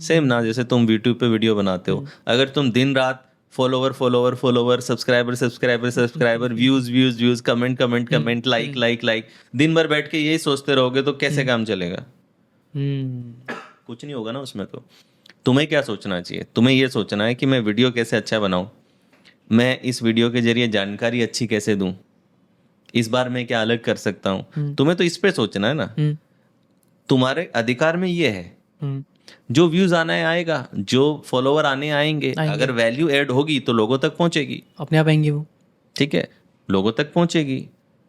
सेम ना, जैसे तुम यूट्यूब पे वीडियो बनाते हो, अगर तुम दिन रात follower subscriber views comment like दिन भर बैठ के यही सोचते रहोगे तो कैसे काम चलेगा? कुछ नहीं होगा ना उसमें। तो तुम्हें क्या सोचना चाहिए? तुम्हें ये सोचना है कि मैं वीडियो कैसे अच्छा बनाऊं, मैं इस वीडियो के जरिए जानकारी अच्छी कैसे दूं, इस बार मैं क्या अलग कर सकता हूं। तुम्हें तो इस पे सोचना है ना। तुम्हारे अधिकार में ये है, जो व्यूज आना है आएगा, जो फॉलोवर आएंगे। अगर वैल्यू ऐड होगी तो लोगों तक पहुंचेगी, अपने आप आएंगे वो। ठीक है, लोगों तक पहुंचेगी,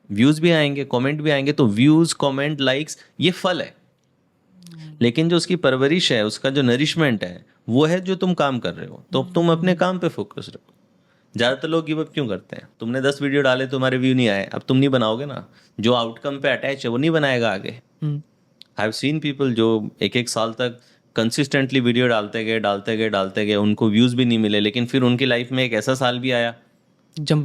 व्यूज भी आएंगे, कमेंट भी आएंगे। तो व्यूज, कमेंट, लाइक्स ये फल है, लेकिन जो उसकी परवरिश है, उसका जो नरिशमेंट है, वो है जो तुम काम कर रहे हो। तो तुम अपने काम पे फोकस रखो। ज़्यादातर लोग गिव अप क्यों करते हैं? तुमने 10 वीडियो डाले, तुम्हारे व्यू नहीं आए, अब तुम नहीं बनाओगे ना। जो आउटकम पे अटैच है वो नहीं बनाएगा आगे। आई हैव सीन पीपल जो एक साल तक कंसिस्टेंटली वीडियो डालते गए, उनको व्यूज़ भी नहीं मिले, लेकिन फिर उनकी लाइफ में एक ऐसा साल भी आया जब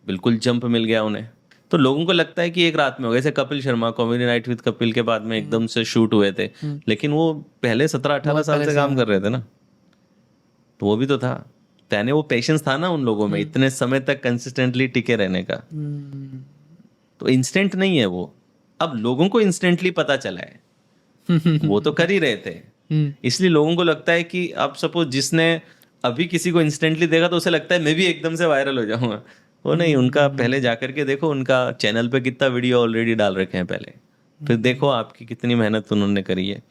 बिल्कुल जंप मिल गया उन्हें। तो लोगों को लगता है कि एक रात में हो गया। जैसे Kapil Sharma, comedy night with Kapil के बाद में एकदम से शूट हुए थे, लेकिन वो पहले 17-18 साल से काम कर रहे थे ना। तो वो भी तो था, यानी वो पेशेंस था ना उन लोगों में, इतने समय तक कंसिस्टेंटली टिके रहने का। तो इंस्टेंट नहीं है वो। अब लोगों को इंस्टेंटली पता चला है, वो तो कर ही रहे थे, इसलिए लोगों को लगता है कि अब सपोज जिसने अभी किसी को इंस्टेंटली देखा तो उसे लगता है मैं भी एकदम से वायरल हो जाऊंगा। वो नहीं, उनका पहले जाकर के देखो उनका चैनल पे कितना वीडियो ऑलरेडी डाल रखे हैं पहले, फिर देखो आपकी कितनी मेहनत उन्होंने करी है।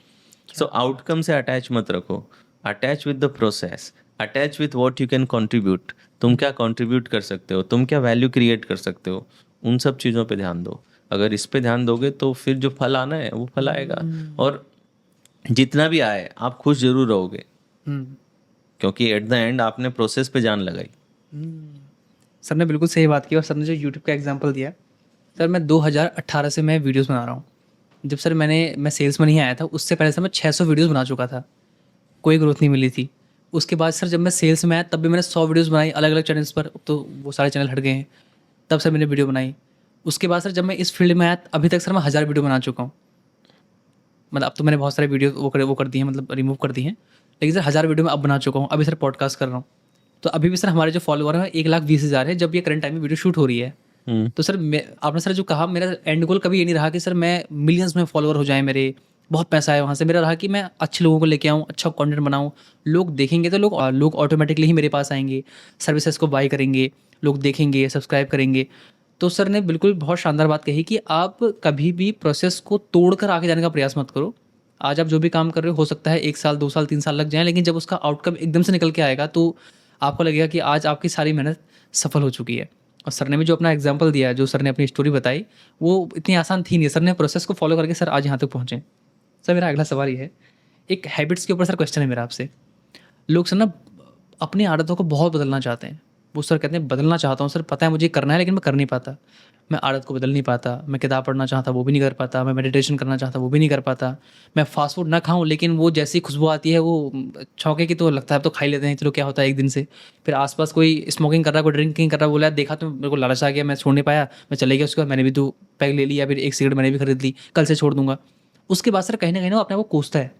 सो आउटकम से अटैच मत रखो, attach with the process, attach with what you can contribute. तुम क्या कंट्रीब्यूट कर सकते हो, तुम क्या वैल्यू क्रिएट कर सकते हो, उन सब चीज़ों पे ध्यान दो। अगर इस पे ध्यान दोगे तो फिर जो फल आना है वो फल आएगा, और जितना भी आए आप खुश जरूर रहोगे, क्योंकि एट द एंड आपने प्रोसेस पे जान लगाई। सर ने बिल्कुल सही बात की। और सर ने जो यूट्यूब का एग्जांपल दिया, सर मैं 2018 से मैं वीडियोस बना रहा हूँ। जब सर मैं सेल्स में नहीं आया था, उससे पहले सर मैं 600 वीडियोस बना चुका था, कोई ग्रोथ नहीं मिली थी। उसके बाद सर जब मैं सेल्स में आया तब भी मैंने 100 वीडियोस बनाई अलग अलग चैनल्स पर, तो वो सारे चैनल हट गए हैं, तब सर मैंने वीडियो बनाई। उसके बाद सर जब मैं इस फील्ड में आया, अभी तक सर मैं 1000 वीडियो बना चुका हूँ। मतलब अब तो मैंने बहुत सारे वीडियो वो कर दिए हैं, मतलब रिमूव कर दिए हैं, लेकिन सर 1000 वीडियो में अब बना चुका हूँ। अभी सर पॉडकास्ट कर रहा हूँ। तो अभी भी सर हमारे जो फॉलोवर हैं 1,20,000 है, जब ये करंट टाइम में वीडियो शूट हो रही है। तो सर आपने सर जो कहा, मेरा एंड गोल कभी ये नहीं रहा कि सर मैं मिलियंस में फॉलोवर हो जाए, मेरे बहुत पैसा है वहाँ से। मेरा रहा कि मैं अच्छे लोगों को लेके आऊँ, अच्छा कंटेंट बनाऊँ, लोग देखेंगे तो लोग ऑटोमेटिकली ही मेरे पास आएंगे, सर्विसेज को बाय करेंगे, लोग देखेंगे, सब्सक्राइब करेंगे। तो सर ने बिल्कुल बहुत शानदार बात कही कि आप कभी भी प्रोसेस को तोड़कर आगे जाने का प्रयास मत करो। आज आप जो भी काम कर रहे हो सकता है 1 साल 2 साल 3 साल लग जाए, लेकिन जब उसका आउटकम एकदम से निकल के आएगा तो आपको लगेगा कि आज आपकी सारी मेहनत सफल हो चुकी है। और सर ने भी जो अपना एग्जांपल दिया, जो सर ने अपनी स्टोरी बताई, वो इतनी आसान थी नहीं। सर ने प्रोसेस को फॉलो करके सर आज यहाँ तक पहुँचे। सर मेरा अगला सवाल ये है, एक हैबिट्स के ऊपर सर क्वेश्चन है मेरा आपसे। लोग सर ना अपनी आदतों को बहुत बदलना चाहते हैं। वो सर कहते हैं बदलना चाहता हूँ सर, पता है मुझे करना है, लेकिन मैं कर नहीं पाता। मैं आदत को बदल नहीं पाता। मैं किताब पढ़ना चाहता वो भी नहीं कर पाता। मैं मेडिटेशन करना चाहता वो भी नहीं कर पाता। मैं फास्ट फूड ना खाऊं, लेकिन वो जैसी खुशबू आती है वो छौके की, तो लगता है अब तो खा ही लेते हैं, चलो क्या होता है एक दिन से। फिर आसपास कोई स्मोकिंग कर रहा है, कोई ड्रिंकिंग कर रहा है, बोला देखा तो मेरे को लालच आ गया, मैं छोड़ नहीं पाया, मैं चले गया। उसके बाद मैंने भी 2 पैग ले लिया, फिर 1 सिगरेट मैंने भी खरीद ली, कल से छोड़ दूंगा। उसके बाद सर कहीं ना वो अपने आप को कोसता है।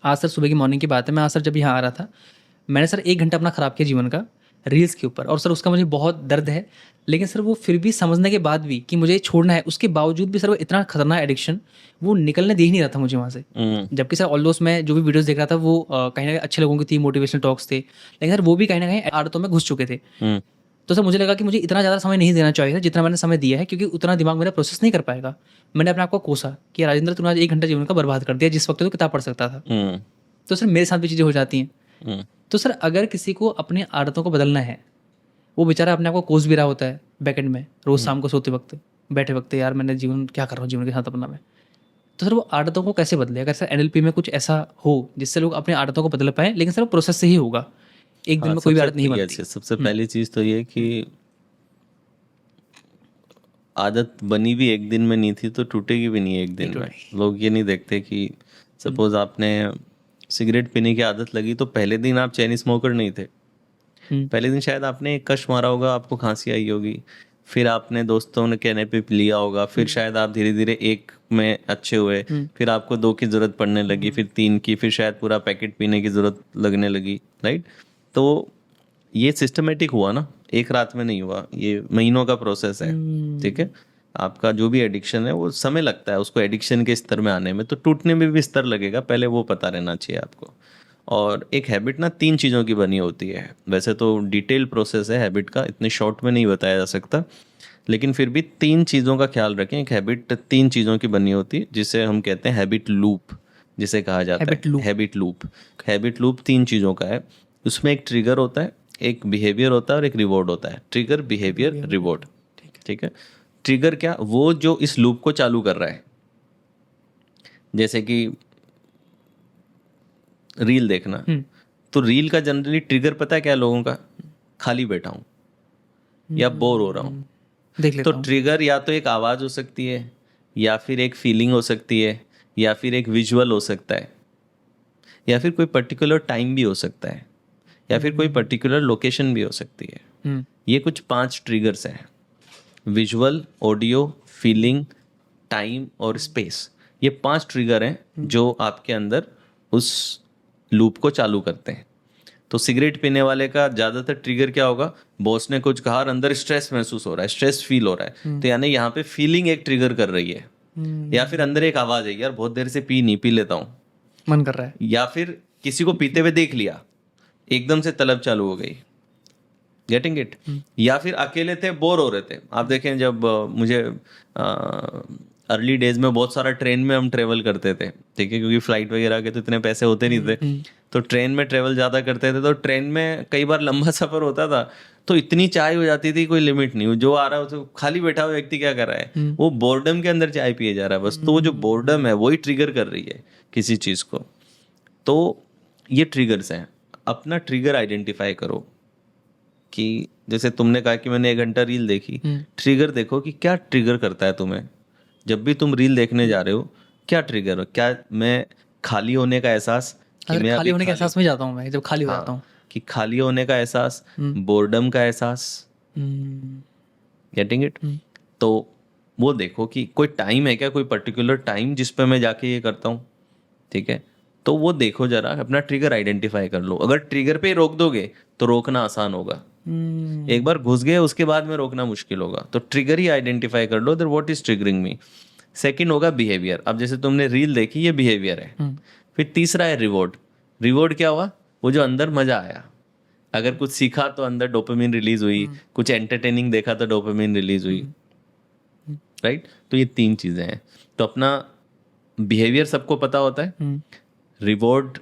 आज सर सुबह की मॉर्निंग की बात है, मैं आज सर जब यहाँ आ रहा था, मैंने सर 1 घंटा अपना ख़राब किया जीवन का रील्स के ऊपर, और सर उसका मुझे बहुत दर्द है। लेकिन सर वो फिर भी समझने के बाद भी कि मुझे छोड़ना है, उसके बावजूद भी सर वो इतना खतरनाक एडिक्शन वो निकलने दे ही नहीं रहा था मुझे वहाँ से। जबकि सर ऑलमोस्ट मैं जो भी वीडियोस देख रहा था वो कहीं ना कहीं अच्छे लोगों की थी, मोटिवेशनल टॉक्स थे, लेकिन सर वो भी कहीं ना कहीं आदतों में घुस चुके थे। तो सर मुझे लगा कि मुझे इतना ज़्यादा समय नहीं देना चाहिए था जितना मैंने समय दिया है, क्योंकि उतना दिमाग मेरा प्रोसेस नहीं कर पाएगा। मैंने अपने आप को कोसा कि राजेंद्र तूने आज 1 घंटा जीवन का बर्बाद कर दिया, जिस वक्त तो किताब पढ़ सकता था। तो सर मेरे साथ भी चीज़ें हो जाती हैं। तो सर अगर किसी को अपनी आदतों को बदलना है, वो बेचारा अपने आप को कोस भी रहा होता है बैकेंड में, रोज़ शाम को सोते वक्त, बैठे वक्त, यार मैंने जीवन क्या कर रहा हूँ जीवन के साथ अपना में। तो सर वो आदतों को कैसे बदले? अगर सर एनएलपी में कुछ ऐसा हो जिससे लोग अपनी आदतों को बदल पाएँ, लेकिन सर वो प्रोसेस से ही होगा, एक दिन में कोई भी आदत नहीं बनती। सबसे पहली चीज़ तो ये कि आदत बनी भी एक दिन में नहीं थी तो टूटेगी भी नहीं एक दिन में। लोग ये नहीं देखते कि सपोज आपने सिगरेट पीने की आदत लगी तो पहले दिन आप चैन स्मोकर नहीं थे, पहले दिन शायद आपने एक कश मारा होगा, आपको खांसी आई होगी, फिर आपने दोस्तों ने कहने पे लिया होगा, फिर शायद आप धीरे धीरे एक में अच्छे हुए, फिर आपको 2 की ज़रूरत पड़ने लगी, फिर 3 की, फिर शायद पूरा पैकेट पीने की ज़रूरत लगने लगी, राइट। तो ये सिस्टमेटिक हुआ ना, एक रात में नहीं हुआ, ये महीनों का प्रोसेस है, ठीक है। आपका जो भी एडिक्शन है वो समय लगता है उसको एडिक्शन के स्तर में आने में, तो टूटने में भी स्तर लगेगा, पहले वो पता रहना चाहिए आपको। और एक हैबिट ना 3 चीज़ों की बनी होती है, वैसे तो डिटेल प्रोसेस है हैबिट का, इतने शॉर्ट में नहीं बताया जा सकता, लेकिन फिर भी 3 चीज़ों का ख्याल रखें। एक हैबिट 3 चीज़ों की बनी होती है, जिसे हम कहते हैं हैबिट लूप, जिसे कहा जाता Habit है loop. हैबिट लूप 3 चीज़ों का है। उसमें एक ट्रिगर होता है, एक बिहेवियर होता है और एक रिवॉर्ड होता है। ट्रिगर, बिहेवियर, रिवॉर्ड, ठीक है। ट्रिगर क्या, वो जो इस लूप को चालू कर रहा है, जैसे कि रील देखना, तो रील का जनरली ट्रिगर पता है क्या है लोगों का, खाली बैठा हूँ या बोर हो रहा हूँ। देख लेता तो हूँ। ट्रिगर या तो एक आवाज़ हो सकती है, या फिर एक फीलिंग हो सकती है, या फिर एक विजुअल हो सकता है, या फिर कोई पर्टिकुलर टाइम भी हो सकता है, या फिर कोई पर्टिकुलर लोकेशन भी हो सकती है। ये कुछ 5 ट्रिगर्स हैं, विजुअल, ऑडियो, फीलिंग, टाइम और स्पेस। ये 5 ट्रिगर हैं जो आपके अंदर उस लूप को चालू करते हैं। तो सिगरेट पीने वाले का ज़्यादातर ट्रिगर क्या होगा, बॉस ने कुछ कहा और अंदर स्ट्रेस महसूस हो रहा है, स्ट्रेस फील हो रहा है, तो यानी यहाँ पे फीलिंग एक ट्रिगर कर रही है। या फिर अंदर एक आवाज़ है, यार बहुत देर से पी लेता हूँ, मन कर रहा है। या फिर किसी को पीते हुए देख लिया, एकदम से तलब चालू हो गई, गेटिंग इट। या फिर अकेले थे, बोर हो रहे थे। आप देखें जब मुझे अर्ली डेज में बहुत सारा ट्रेन में हम ट्रेवल करते थे, ठीक है, क्योंकि फ्लाइट वगैरह के तो इतने पैसे होते नहीं थे, तो ट्रेन में ट्रेवल ज़्यादा करते थे। तो ट्रेन में कई बार लंबा सफ़र होता था, तो इतनी चाय हो जाती थी, कोई लिमिट नहीं। जो आ रहा है तो खाली बैठा हुआ व्यक्ति क्या कर रहा है, वो बोर्डम के अंदर चाय पिए जा रहा है बस। तो वो जो बोर्डम है वही ट्रिगर कर रही है किसी चीज़ को। तो ये ट्रिगर्स हैं, अपना ट्रिगर आइडेंटिफाई करो। कि जैसे तुमने कहा कि मैंने 1 घंटा रील देखी, ट्रिगर देखो कि क्या ट्रिगर करता है तुम्हें। जब भी तुम रील देखने जा रहे हो, क्या ट्रिगर हो, क्या मैं खाली होने का एहसास, कि अगर मैं खाली अभी होने के एहसास में जाता हूँ मैं, जब खाली हो जाता हूँ। कि खाली होने का एहसास, बोर्डम का एहसास, गेटिंग इट। तो वो देखो कि कोई टाइम है क्या, कोई पर्टिकुलर टाइम जिस पे मैं जाके ये करता हूँ, ठीक है। तो वो देखो जरा, अपना ट्रिगर आइडेंटिफाई कर लो। अगर ट्रिगर पे ही रोक दोगे तो रोकना आसान होगा, एक बार घुस गए उसके बाद में रोकना मुश्किल होगा। तो ट्रिगर ही आइडेंटिफाई कर लो, what is triggering me. Second होगा बिहेवियर। अब जैसे तुमने रील देखी, ये बिहेवियर है। फिर तीसरा है रिवॉर्ड। रिवॉर्ड क्या हुआ, वो जो अंदर मजा आया, अगर कुछ सीखा तो अंदर डोपामिन रिलीज हुई, कुछ एंटरटेनिंग देखा तो डोपामिन रिलीज हुई, राइट। तो ये 3 चीजें हैं। तो अपना बिहेवियर सबको पता होता है, रिवॉर्ड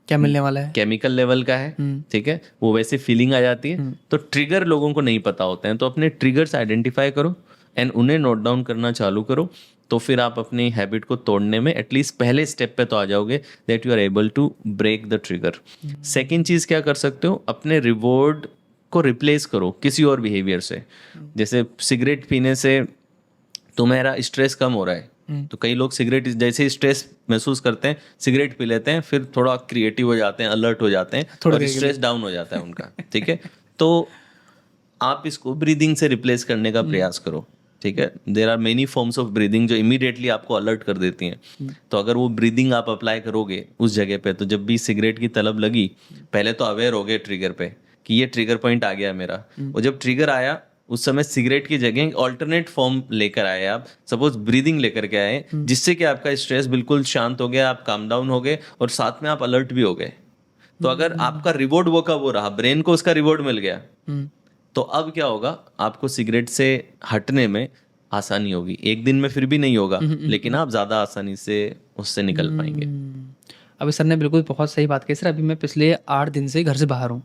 क्या मिलने वाला है, केमिकल लेवल का है, ठीक है, वो वैसे फीलिंग आ जाती है। तो ट्रिगर लोगों को नहीं पता होते हैं, तो अपने ट्रिगर्स आइडेंटिफाई करो एंड उन्हें नोट डाउन करना चालू करो। तो फिर आप अपनी हैबिट को तोड़ने में एटलीस्ट पहले स्टेप पे तो आ जाओगे, that you are able to break the trigger. Second चीज़ क्या कर सकते हो, अपने रिवॉर्ड को रिप्लेस करो किसी और बिहेवियर से। जैसे सिगरेट पीने से तुम्हारा स्ट्रेस कम हो रहा है, तो कई लोग सिगरेट जैसे स्ट्रेस महसूस करते हैं सिगरेट पी लेते हैं, फिर थोड़ा क्रिएटिव हो जाते हैं, अलर्ट हो जाते हैं, और स्ट्रेस डाउन हो जाता है उनका, ठीक है। तो आप इसको ब्रीदिंग से रिप्लेस करने का प्रयास करो, ठीक है। There are many forms of breathing जो इमीडिएटली आपको अलर्ट कर देती हैं। तो अगर वो ब्रीदिंग आप अप्लाई करोगे उस जगह पे, तो जब भी सिगरेट की तलब लगी, पहले तो अवेयर हो गए ट्रिगर पे कि ये ट्रिगर पॉइंट आ गया मेरा, और जब ट्रिगर आया उस समय सिगरेट की जगह ऑल्टरनेट फॉर्म लेकर आए, आप सपोज ब्रीदिंग लेकर के आए, जिससे कि आपका स्ट्रेस बिल्कुल शांत हो गया, आप काम डाउन हो गए, और साथ में आप अलर्ट भी हो गए। तो अगर आपका रिवॉर्ड वो का वो रहा, ब्रेन को उसका रिवॉर्ड मिल गया, तो अब क्या होगा, आपको सिगरेट से हटने में आसानी होगी। एक दिन में फिर भी नहीं होगा, लेकिन आप ज़्यादा आसानी से उससे निकल पाएंगे। अभी सर ने बिल्कुल बहुत सही बात कही सर। अभी मैं पिछले 8 दिन से घर से बाहर हूँ,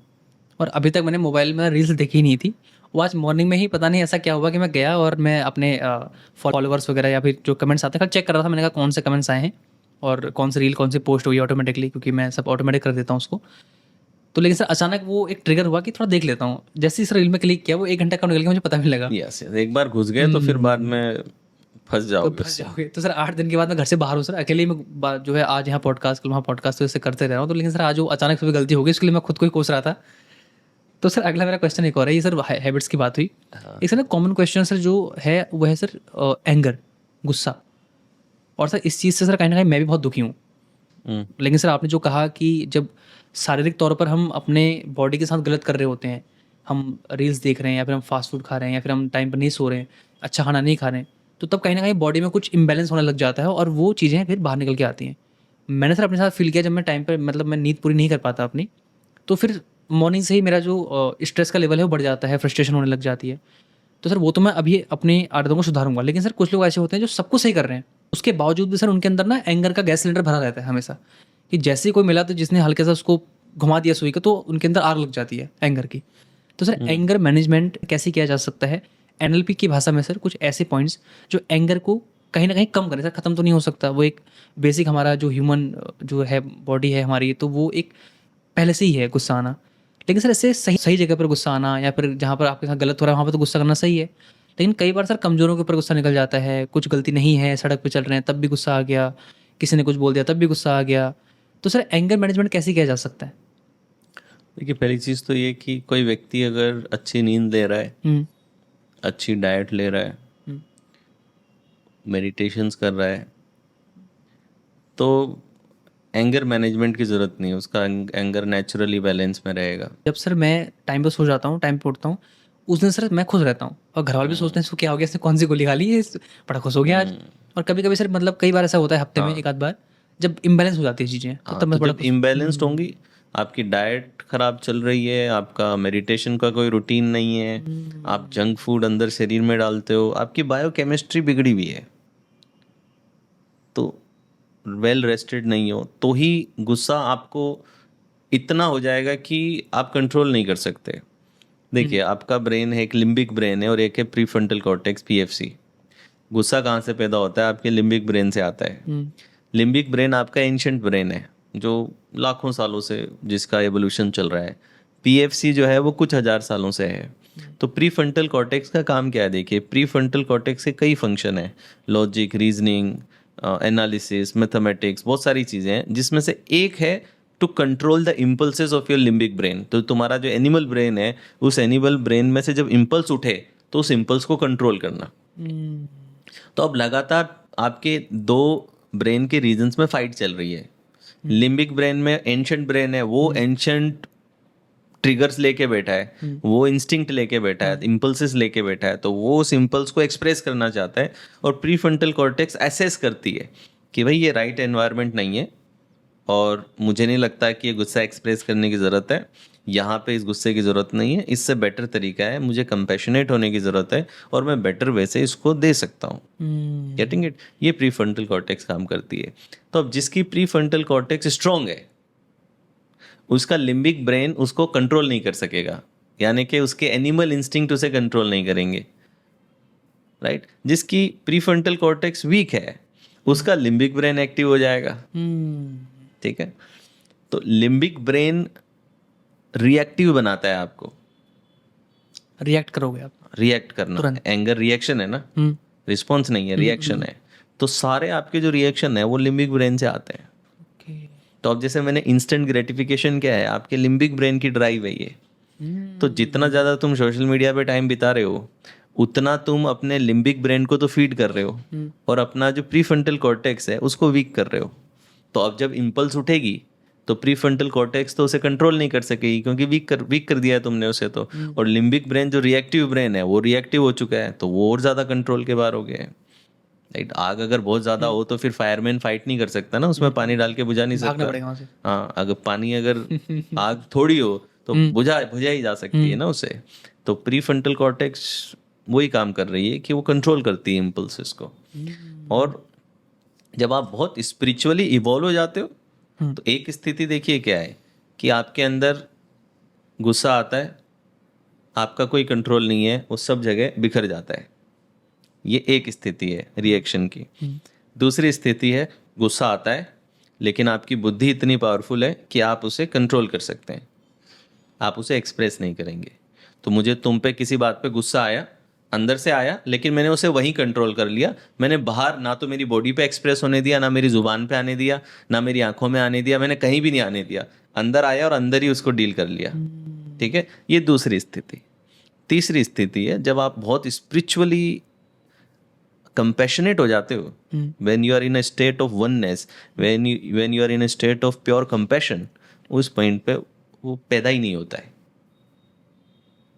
और अभी तक मैंने मोबाइल में रील्स देखी नहीं थी। वो आज मॉर्निंग में ही पता नहीं ऐसा क्या हुआ कि मैं गया और मैं अपने फॉलोअर्स वगैरह या फिर जो कमेंट्स आते हैं चेक कर रहा था। मैंने कहा कौन से कमेंट्स आए हैं और कौन सी रील कौन सी पोस्ट हुई ऑटोमेटिकली, क्योंकि मैं सब ऑटोमेटिक कर देता हूँ उसको। तो लेकिन सर अचानक वो एक ट्रिगर हुआ कि थोड़ा देख लेता हूँ। जैसे इस रील में क्लिक किया, वो 1 घंटा कब निकल गया मुझे पता भी नहीं लगा। यस, एक बार घुस गए तो फिर बाद में फंस जाओगे। तो सर 8 दिन के बाद मैं घर से बाहर हूँ सर, अकेले ही मैं जो है आज यहाँ पॉडकास्ट कल वहाँ पॉडकास्ट तो इससे करते रह रहा हूँ। तो लेकिन सर आज जो अचानक से गलती हो गई, इसके लिए मैं खुद को ही कोस रहा था। तो सर अगला मेरा क्वेश्चन एक और है, ये सर हैबिट्स की बात हुई, एक सर ना कॉमन क्वेश्चन सर जो है वो है सर एंगर, गुस्सा। और सर इस चीज़ से सर कहीं ना कहीं मैं भी बहुत दुखी हूँ। लेकिन सर आपने जो कहा कि जब शारीरिक तौर पर हम अपने बॉडी के साथ गलत कर रहे होते हैं, हम रील्स देख रहे हैं या फिर हम फास्ट फूड खा रहे हैं या फिर हम टाइम पर नहीं सो रहे हैं, अच्छा खाना नहीं खा रहे हैं, तो तब कहीं ना कहीं बॉडी में कुछ इम्बैलेंस होने लग जाता है और वो चीज़ें फिर बाहर निकल के आती हैं। मैंने सर अपने साथ फील किया, जब मैं टाइम पर मतलब मैं नींद पूरी नहीं कर पाता अपनी, तो फिर मॉर्निंग से ही मेरा जो स्ट्रेस का लेवल है वो बढ़ जाता है, फ्रस्ट्रेशन होने लग जाती है। तो सर वो तो मैं अभी अपनी आदतों को सुधारूंगा, लेकिन सर कुछ लोग ऐसे होते हैं जो सब कुछ सही कर रहे हैं, उसके बावजूद भी सर उनके अंदर ना एंगर का गैस सिलेंडर भरा रहता है हमेशा, कि जैसे ही कोई मिला तो जिसने हल्के सा उसको घुमा दिया सुई को, तो उनके अंदर आग लग जाती है एंगर की। तो सर एंगर मैनेजमेंट कैसे किया जा सकता है एनएलपी की भाषा में सर, कुछ ऐसे पॉइंट्स जो एंगर को कहीं ना कहीं कम करें। सर ख़त्म तो नहीं हो सकता, वो एक बेसिक हमारा जो ह्यूमन जो है बॉडी है हमारी, तो वो एक पहले से ही है गुस्सा आना। लेकिन सर इससे सही सही जगह पर गुस्सा आना, या फिर जहाँ पर आपके साथ गलत हो रहा है वहाँ पर तो गुस्सा करना सही है, लेकिन कई बार सर कमज़ोरों के ऊपर गुस्सा निकल जाता है, कुछ गलती नहीं है, सड़क पे चल रहे हैं तब भी गुस्सा आ गया, किसी ने कुछ बोल दिया तब भी गुस्सा आ गया। तो सर एंगर मैनेजमेंट कैसे किया जा सकता है? देखिए, पहली चीज़ तो ये कि कोई व्यक्ति अगर अच्छी नींद ले रहा है, अच्छी डाइट ले रहा है, मेडिटेशंस कर रहा है, तो एंगर मैनेजमेंट की ज़रूरत नहीं है, उसका एंगर नेचुरली बैलेंस में रहेगा। जब सर मैं टाइम पर सो जाता हूँ, टाइम पर उठता हूँ, उस दिन सर मैं खुश रहता हूँ, और घर वाले भी सोचते हैं इसको क्या हो गया, इसने कौन सी गोली खा ली, ये बड़ा खुश हो गया आज। और कभी कभी सर मतलब कई बार ऐसा होता है हफ्ते में एक आध बार, जब इम्बैलेंस हो जाती है चीज़ें, तो तब मैं तो बड़ा जब इम्बैलेंस्ड होंगी, आपकी डाइट खराब चल रही है, आपका मेडिटेशन का कोई रूटीन नहीं है, आप जंक फूड अंदर शरीर में डालते हो, आपकी बायोकेमिस्ट्री बिगड़ी हुई है, तो वेल रेस्टेड नहीं हो, तो ही गुस्सा आपको इतना हो जाएगा कि आप कंट्रोल नहीं कर सकते। देखिए, आपका ब्रेन है, एक लिम्बिक ब्रेन है और एक है प्रीफ्रंटल कॉर्टेक्स पीएफसी। गुस्सा कहाँ से पैदा होता है? आपके लिम्बिक ब्रेन से आता है। लिम्बिक ब्रेन आपका एंशिएंट ब्रेन है जो लाखों सालों से जिसका एवोल्यूशन चल रहा है। पीएफसी जो है वो कुछ हजार सालों से है। तो प्रीफ्रंटल कॉर्टेक्स का काम क्या है? देखिए, प्रीफ्रंटल कॉर्टेक्स के कई फंक्शन है, लॉजिक, रीजनिंग, एनालिसिस, मैथमेटिक्स, बहुत सारी चीज़ें हैं, जिसमें से एक है to control the impulses of your limbic brain. तो तुम्हारा जो एनिमल ब्रेन है, उस एनिमल ब्रेन में से जब इम्पल्स उठे तो उस इम्पल्स को कंट्रोल करना। तो अब लगातार आपके दो ब्रेन के रीजन्स में फाइट चल रही है। लिम्बिक ब्रेन में एंशिएंट ब्रेन है, वो एंशिएंट ट्रिगर्स लेके बैठा है, वो इंस्टिंक्ट लेके बैठा है, इम्पल्सेस लेके बैठा है, तो वो उस इम्पल्स को एक्सप्रेस करना चाहता है। और प्रीफ्रंटल कॉर्टेक्स एसेस करती है कि भाई ये राइट एनवायरनमेंट नहीं है और मुझे नहीं लगता कि ये गुस्सा एक्सप्रेस करने की ज़रूरत है, यहाँ पे इस गुस्से की ज़रूरत नहीं है, इससे बेटर तरीका है, मुझे कंपैशनेट होने की ज़रूरत है और मैं बेटर वे से इसको दे सकता हूँ। Getting it? ये प्रीफ्रंटल कॉर्टेक्स काम करती है। तो अब जिसकी प्रीफ्रंटल कॉर्टेक्स स्ट्रॉन्ग है, उसका लिम्बिक ब्रेन उसको कंट्रोल नहीं कर सकेगा, यानी कि उसके एनिमल इंस्टिंक्ट उसे कंट्रोल नहीं करेंगे, राइट? जिसकी प्रीफ्रंटल कॉर्टेक्स वीक है, उसका लिम्बिक ब्रेन एक्टिव हो जाएगा। ठीक है? तो लिम्बिक ब्रेन रिएक्टिव बनाता है आपको। रिएक्ट करोगे आप? रिएक्ट करना, एंगर रिएक्शन है ना, रिस्पॉन्स नहीं है, रिएक्शन है। तो सारे आपके जो रिएक्शन है वो लिम्बिक ब्रेन से आते हैं। तो अब जैसे मैंने इंस्टेंट ग्रेटिफिकेशन क्या है, आपके लिम्बिक ब्रेन की ड्राइव है ये। तो जितना ज़्यादा तुम सोशल मीडिया पे टाइम बिता रहे हो, उतना तुम अपने लिम्बिक ब्रेन को तो फीड कर रहे हो और अपना जो प्रीफ्रंटल कॉर्टेक्स है उसको वीक कर रहे हो। तो अब जब इम्पल्स उठेगी तो प्रीफ्रंटल कॉर्टेक्स तो उसे कंट्रोल नहीं कर सकेगी, क्योंकि वीक कर दिया है तुमने उसे तो। और लिम्बिक ब्रेन जो रिएक्टिव ब्रेन है वो रिएक्टिव हो चुका है, तो वो और ज़्यादा कंट्रोल के बाहर हो गया है, राइट? आग अगर बहुत ज़्यादा हो तो फिर फायरमैन फाइट नहीं कर सकता ना, उसमें पानी डाल के बुझा नहीं सकता। हाँ, अगर पानी अगर आग थोड़ी हो तो बुझा ही जा सकती है ना उसे। तो प्रीफ्रंटल कॉर्टेक्स वही काम कर रही है कि वो कंट्रोल करती है इम्पल्सेस को। और जब आप बहुत स्पिरिचुअली इवॉल्व हो जाते हो तो एक स्थिति देखिए क्या है कि आपके अंदर गुस्सा आता है, आपका कोई कंट्रोल नहीं है, वो सब जगह बिखर जाता है। ये एक स्थिति है रिएक्शन की। दूसरी स्थिति है गुस्सा आता है लेकिन आपकी बुद्धि इतनी पावरफुल है कि आप उसे कंट्रोल कर सकते हैं, आप उसे एक्सप्रेस नहीं करेंगे। तो मुझे तुम पे किसी बात पे गुस्सा आया, अंदर से आया, लेकिन मैंने उसे वहीं कंट्रोल कर लिया। मैंने बाहर ना तो मेरी बॉडी पे एक्सप्रेस होने दिया, ना मेरी जुबान पे आने दिया, ना मेरी आंखों में आने दिया, मैंने कहीं भी नहीं आने दिया। अंदर आया और अंदर ही उसको डील कर लिया। ठीक है, ये दूसरी स्थिति। तीसरी स्थिति है जब आप बहुत स्पिरिचुअली कंपैशनेट हो जाते हो, when you are in a state of oneness, when you are in a state of pure compassion, उस पॉइंट पे वो पैदा ही नहीं होता है,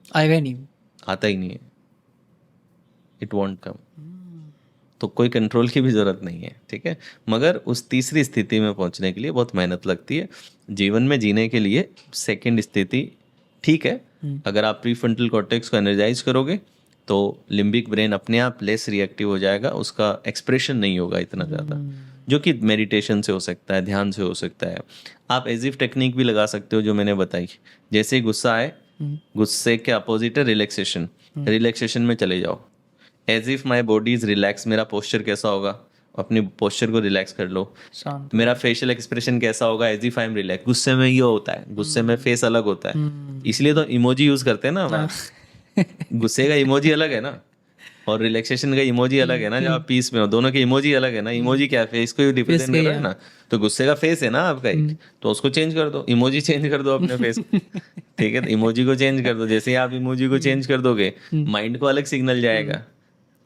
आएगा ही नहीं। आता ही नहीं है, इट वॉन्ट कम। तो कोई कंट्रोल की भी ज़रूरत नहीं है, ठीक है। मगर उस तीसरी स्थिति में पहुंचने के लिए बहुत मेहनत लगती है। जीवन में जीने के लिए सेकंड स्थिति ठीक है, अगर आप प्रीफ्रंटल कॉर्टेक्स को एनर्जाइज करोगे तो लिम्बिक ब्रेन अपने आप लेस रिएक्टिव हो जाएगा, उसका एक्सप्रेशन नहीं होगा इतना ज़्यादा, जो कि मेडिटेशन से हो सकता है, ध्यान से हो सकता है। आप एज इफ टेक्निक भी लगा सकते हो जो मैंने बताई, जैसे ही गुस्सा आए, गुस्से के अपोजिट है रिलैक्सेशन, रिलैक्सेशन में चले जाओ। As if my body is relax, मेरा पोस्चर कैसा होगा, अपनी पोस्चर को रिलैक्स कर लो। शांत। मेरा फेशियल एक्सप्रेशन कैसा होगा, as if I am relax. गुस्से में ये होता है, गुस्से में फेस अलग होता है, इसलिए तो इमोजी यूज करते हैं ना हम। गुस्से का इमोजी अलग है ना, और रिलैक्सेशन का इमोजी अलग है ना। जब आप पीस में हो, दोनों के इमोजी अलग है ना। इमोजी क्या है, फेस को रिप्रेजेंट कर रहा है ना। तो गुस्से का फेस है ना आपका एक, तो उसको चेंज कर दो, इमोजी चेंज कर दो अपने फेस को, ठीक है। तो इमोजी को चेंज कर दो, जैसे ही आप इमोजी को चेंज कर दोगे, माइंड को अलग सिग्नल जाएगा,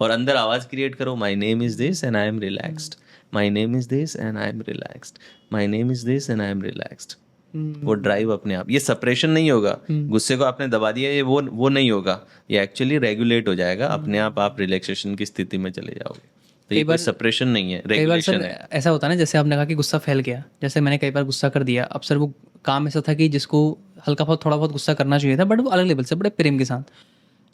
और अंदर आवाज क्रिएट करो, माई name is this and I M relaxed, my name is this and I M relaxed, my name is this and I M relaxed. वो ड्राइव अपने आप, ये सप्रेशन नहीं होगा, गुस्से को आपने दबा दिया, ये वो नहीं होगा, ये एक्चुअली रेगुलेट हो जाएगा अपने आप रिलैक्सेशन की स्थिति में चले जाओगे। तो ये कोई सप्रेशन नहीं है, कई बार रेगुलेशन सर है। ऐसा होता है ना, जैसे आपने कहा कि गुस्सा फैल गया, जैसे मैंने कई बार गुस्सा कर दिया। अब सर वो काम ऐसा था कि जिसको हल्का बहुत थोड़ा बहुत गुस्सा करना चाहिए था, बट वो अलग लेवल से, बड़े प्रेम के साथ।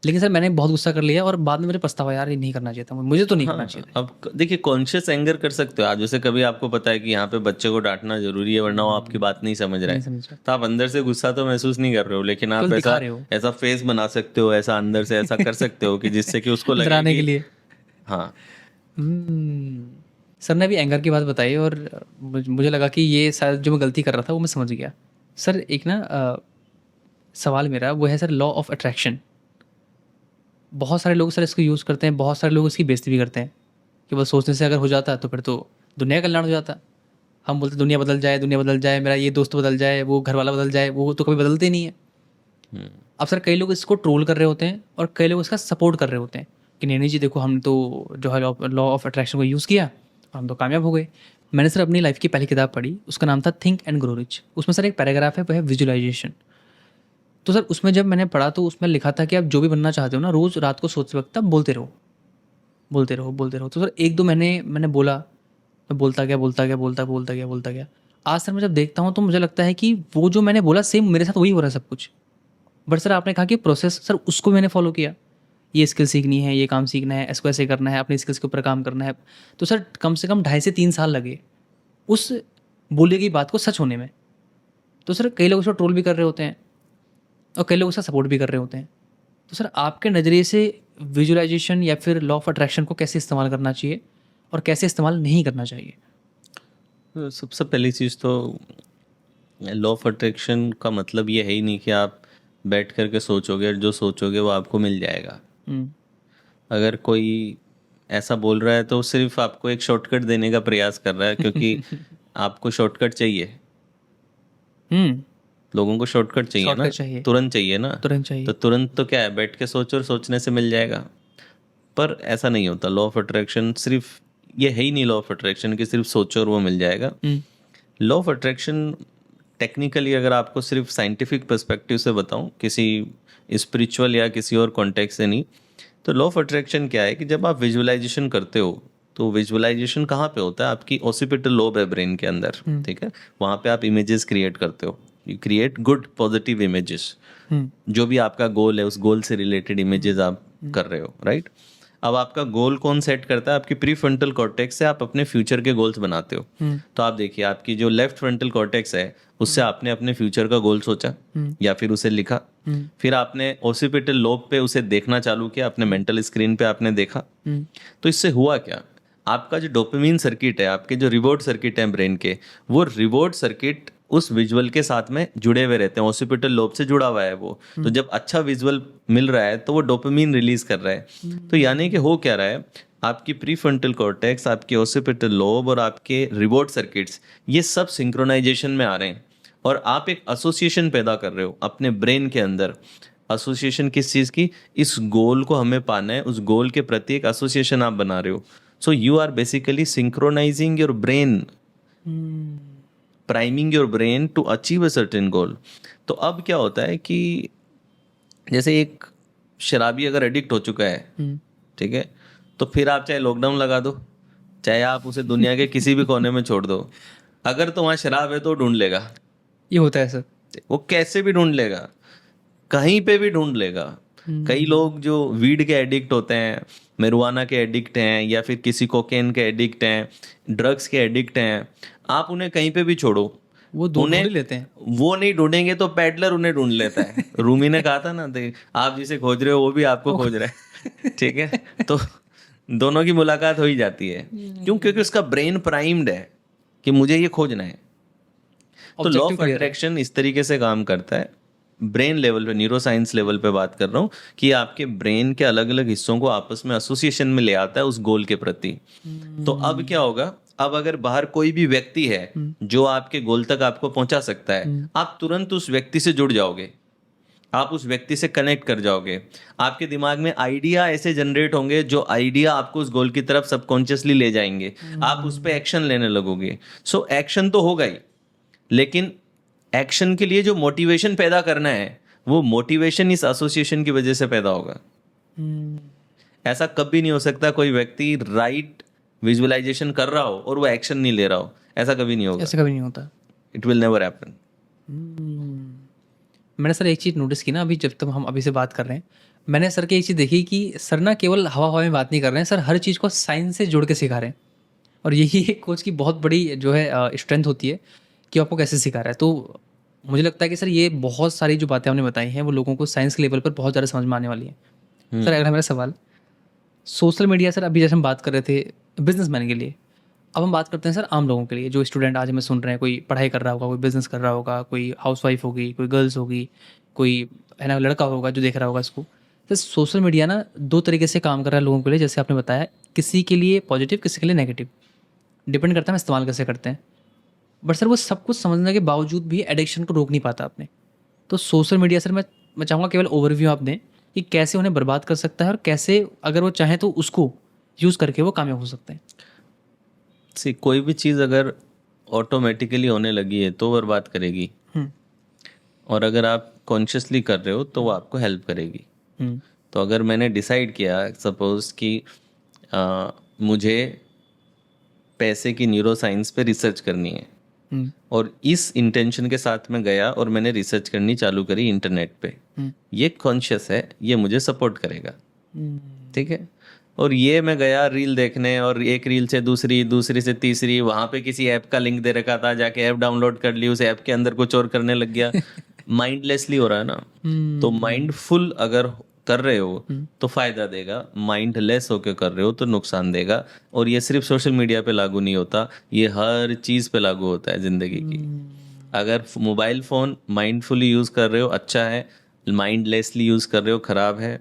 लेकिन सर मैंने बहुत गुस्सा कर लिया और बाद में मेरे पछतावा, यार ये नहीं करना चाहिए था, मुझे तो नहीं करना चाहिए था। अब देखिए, कॉन्शियस एंगर कर सकते हो आप। जैसे कभी आपको पता है कि यहाँ पे बच्चे को डांटना जरूरी है, वरना वो आपकी बात नहीं समझ रहा नहीं है, समझ रहा। तो आप अंदर से गुस्सा तो महसूस नहीं कर रहे हो, लेकिन आप केवल दिखा ऐसा रहे हो। ऐसा फेस बना सकते हो, ऐसा अंदर से ऐसा कर सकते हो कि जिससे कि उसको लगे डराने के कि लिए। हाँ। सर ने अभी एंगर की बात बताई और मुझे लगा कि ये शायद जो मैं गलती कर रहा था वो मैं समझ गया। सर एक ना सवाल मेरा वो है सर, लॉ ऑफ अट्रैक्शन। बहुत सारे लोग सर इसको यूज़ करते हैं, बहुत सारे लोग इसकी बेइज्जती भी करते हैं कि बस सोचने से अगर हो जाता तो फिर तो दुनिया का कल्याण हो जाता। हम बोलते दुनिया बदल जाए, दुनिया बदल जाए, मेरा ये दोस्त बदल जाए, वो घर वाला बदल जाए, वो तो कभी बदलते नहीं है। अब सर कई लोग इसको ट्रोल कर रहे होते हैं और कई लोग इसका सपोर्ट कर रहे होते हैं कि नहीं जी देखो, हम तो जो है लॉ ऑफ अट्रैक्शन को यूज़ किया और हम तो कामयाब हो गए। मैंने सर अपनी लाइफ की पहली किताब पढ़ी, उसका नाम था थिंक एंड ग्रो रिच। उसमें सर एक पैराग्राफ है, वो है विजुअलाइजेशन। तो सर उसमें जब मैंने पढ़ा तो उसमें लिखा था कि आप जो भी बनना चाहते हो ना, रोज़ रात को सोचते वक्त आप बोलते रहो, बोलते रहो, बोलते रहो। तो सर एक दो मैंने बोला, मैं बोलता गया। आज सर मैं जब देखता हूँ तो मुझे लगता है कि वो जो मैंने बोला सेम मेरे साथ वही हो रहा है सब कुछ। बट सर आपने कहा कि प्रोसेस, सर उसको मैंने फॉलो किया। ये स्किल सीखनी है, ये काम सीखना है, इसको ऐसे करना है, अपनी स्किल्स के ऊपर काम करना है। तो सर कम से कम 2.5 से 3 साल लगे उस बोली गई बात को सच होने में। तो सर कई लोग उसको ट्रोल भी कर रहे होते हैं और कई लोग उसका सपोर्ट भी कर रहे होते हैं। तो सर आपके नज़रिए से विजुअलाइजेशन या फिर लॉ ऑफ अट्रैक्शन को कैसे इस्तेमाल करना चाहिए और कैसे इस्तेमाल नहीं करना चाहिए? तो सबसे पहली चीज़ तो लॉ ऑफ अट्रैक्शन का मतलब ये है ही नहीं कि आप बैठ करके सोचोगे और जो सोचोगे वो आपको मिल जाएगा। अगर कोई ऐसा बोल रहा है तो सिर्फ आपको एक शॉर्टकट देने का प्रयास कर रहा है, क्योंकि आपको शॉर्टकट चाहिए। लोगों को शॉर्टकट चाहिए ना, शॉर्टकट चाहिए, तुरंत चाहिए ना। तुरंत चाहिए। तो तुरंत तो क्या है, बैठ के सोचो और सोचने से मिल जाएगा। पर ऐसा नहीं होता। लॉ ऑफ अट्रैक्शन सिर्फ ये है ही नहीं, लॉ ऑफ अट्रैक्शन कि सिर्फ सोचो और वो मिल जाएगा। लॉ ऑफ अट्रैक्शन टेक्निकली अगर आपको सिर्फ साइंटिफिक पर्सपेक्टिव से बताऊं, किसी स्पिरिचुअल या किसी और कॉन्टेक्स्ट से नहीं, तो लॉ ऑफ अट्रैक्शन क्या है कि जब आप विजुअलाइजेशन करते हो तो विजुअलाइजेशन कहाँ पे होता है, आपकी ऑसिपिटल लोब है ब्रेन के अंदर, ठीक है। वहाँ पे आप इमेजेस क्रिएट करते हो, you create good positive images. जो भी आपका गोल है उस गोल से रिलेटेड इमेजेस आप कर रहे हो, राइट। अब आपका गोल कौन सेट करता है, आपकी प्री फ्रंटल कॉर्टेक्स से आप अपने फ्यूचर के गोल्स बनाते हो। तो आप देखिए, आपकी जो लेफ्ट फ्रंटल कॉर्टेक्स है उससे आपने अपने फ्यूचर का गोल सोचा या फिर उसे लिखा, फिर आपने ओसिपिटल लोब पे उसे देखना चालू किया, अपने मेंटल स्क्रीन पे आपने देखा। तो इससे हुआ क्या, आपका जो डोपामिन सर्किट है, आपके जो रिवॉर्ड सर्किट है ब्रेन के, वो रिवॉर्ड सर्किट उस विजुअल के साथ में जुड़े हुए रहते हैं, ऑसिपिटल लोब से जुड़ा हुआ है वो। तो जब अच्छा विजुअल मिल रहा है तो वो डोपामिन रिलीज कर रहा है। तो यानी कि हो क्या रहा है, आपकी प्रीफ्रंटल कॉर्टेक्स, आपके ऑसिपिटल लोब और आपके रिवॉर्ड सर्किट्स, ये सब सिंक्रोनाइजेशन में आ रहे हैं और आप एक एसोसिएशन पैदा कर रहे हो अपने ब्रेन के अंदर। एसोसिएशन किस चीज़ की? इस गोल को हमें पाना है, उस गोल के प्रति एक एसोसिएशन आप बना रहे हो। So you are basically synchronising your brain, priming your brain to achieve a certain goal. तो अब क्या होता है कि जैसे एक शराबी अगर एडिक्ट हो चुका है, ठीक है, तो फिर आप चाहे लॉकडाउन लगा दो, चाहे आप उसे दुनिया के किसी भी कोने में छोड़ दो, अगर तो वहाँ शराब है तो ढूंढ लेगा। ये होता है सर। वो कैसे भी ढूंढ लेगा, कहीं पे भी ढूंढ लेगा। कई लोग जो वीड के एडिक्ट होते हैं, marijuana के एडिक्ट हैं, या फिर किसी कोकेन के एडिक्ट हैं, ड्रग्स के एडिक्ट हैं, आप उन्हें कहीं पे भी छोड़ो, वो ढूंढ उन्हें ही लेते हैं। वो नहीं ढूंढेंगे तो पैडलर उन्हें ढूंढ लेता है। रूमी ने कहा था ना, आप जिसे खोज रहे हो वो भी आपको खोज रहा है। ठीक है, तो दोनों की मुलाकात हो ही जाती है। क्यों? क्योंकि उसका ब्रेन प्राइम्ड है कि मुझे ये खोजना है। तो लॉ ऑब्जेक्टिव ऑफ क्लियर है। अट्रैक्शन इस तरीके से काम करता है, ब्रेन लेवल पे, न्यूरो साइंस लेवल पे बात कर रहा हूँ, कि आपके ब्रेन के अलग अलग हिस्सों को आपस में एसोसिएशन में ले आता है उस गोल के प्रति। तो अब क्या होगा, अब अगर बाहर कोई भी व्यक्ति है जो आपके गोल तक आपको पहुंचा सकता है, आप तुरंत उस व्यक्ति से जुड़ जाओगे, आप उस व्यक्ति से कनेक्ट कर जाओगे। आपके दिमाग में आइडिया ऐसे जनरेट होंगे जो आइडिया आपको उस गोल की तरफ सबकॉन्शियसली ले जाएंगे। आप उस पर एक्शन लेने लगोगे। सो एक्शन तो होगा ही, लेकिन एक्शन के लिए जो मोटिवेशन पैदा करना है, वो मोटिवेशन इस एसोसिएशन की वजह से पैदा होगा। ऐसा कभी नहीं हो सकता कोई व्यक्ति राइट विजुअलाइजेशन कर रहा हो और वो एक्शन नहीं ले रहा हो, ऐसा कभी नहीं होगा। ऐसा कभी नहीं होता। It will never happen. मैंने सर एक चीज़ नोटिस की ना, अभी जब तक हम अभी से बात कर रहे हैं, मैंने सर की एक चीज़ देखी कि सर ना केवल हवा हवा में बात नहीं कर रहे हैं, सर हर चीज़ को साइंस से जोड़ के सिखा रहे हैं। और यही एक कोच की बहुत बड़ी जो है स्ट्रेंथ होती है कि आपको कैसे सिखा रहा है। तो मुझे लगता है कि सर ये बहुत सारी जो बातें आपने बताई हैं वो लोगों को साइंस के लेवल पर बहुत ज़्यादा समझ में आने वाली हैं। सर अगला मेरा सवाल, सोशल मीडिया, सर अभी जैसे हम बात कर रहे थे बिजनेसमैन के लिए, अब हम बात करते हैं सर आम लोगों के लिए, जो स्टूडेंट आज हमें सुन रहे हैं, कोई पढ़ाई कर रहा होगा, कोई बिजनेस कर रहा होगा, कोई हाउसवाइफ होगी, कोई गर्ल्स होगी, कोई है ना लड़का होगा जो देख रहा होगा इसको। तो सोशल मीडिया ना दो तरीके से काम कर रहा है लोगों के लिए, जैसे आपने बताया, किसी के लिए पॉजिटिव, किसी के लिए नेगेटिव, डिपेंड करता है हम इस्तेमाल कैसे करते हैं। बट सर वो सब कुछ समझने के बावजूद भी एडिक्शन को रोक नहीं पाता आपने। तो सोशल मीडिया सर मैं चाहूँगा केवल ओवरव्यू आप दें कि कैसे उन्हें बर्बाद कर सकता है और कैसे अगर वो चाहें तो उसको यूज़ करके वो कामयाब हो सकते हैं। सी, कोई भी चीज़ अगर ऑटोमेटिकली होने लगी है तो बर्बाद करेगी, और अगर आप कॉन्शियसली कर रहे हो तो वो आपको हेल्प करेगी। तो अगर मैंने डिसाइड किया सपोज कि मुझे पैसे की न्यूरो साइंस पे रिसर्च करनी है, और इस इंटेंशन के साथ मैं गया और मैंने रिसर्च करनी चालू करी इंटरनेट पे, ये कॉन्शियस है, ये मुझे सपोर्ट करेगा, ठीक है। और ये मैं गया रील देखने, और एक रील से दूसरी, दूसरी से तीसरी, वहाँ पे किसी ऐप का लिंक दे रखा था, जाके ऐप डाउनलोड कर ली, उस ऐप के अंदर कुछ और करने लग गया। माइंडलेसली हो रहा है ना। तो माइंडफुल अगर कर रहे हो तो फायदा देगा, माइंडलेस होकर कर रहे हो तो नुकसान देगा। और ये सिर्फ सोशल मीडिया पे लागू नहीं होता, ये हर चीज़ पे लागू होता है ज़िंदगी की। अगर मोबाइल फ़ोन माइंडफुली यूज़ कर रहे हो अच्छा है, माइंडलेसली यूज़ कर रहे हो खराब है।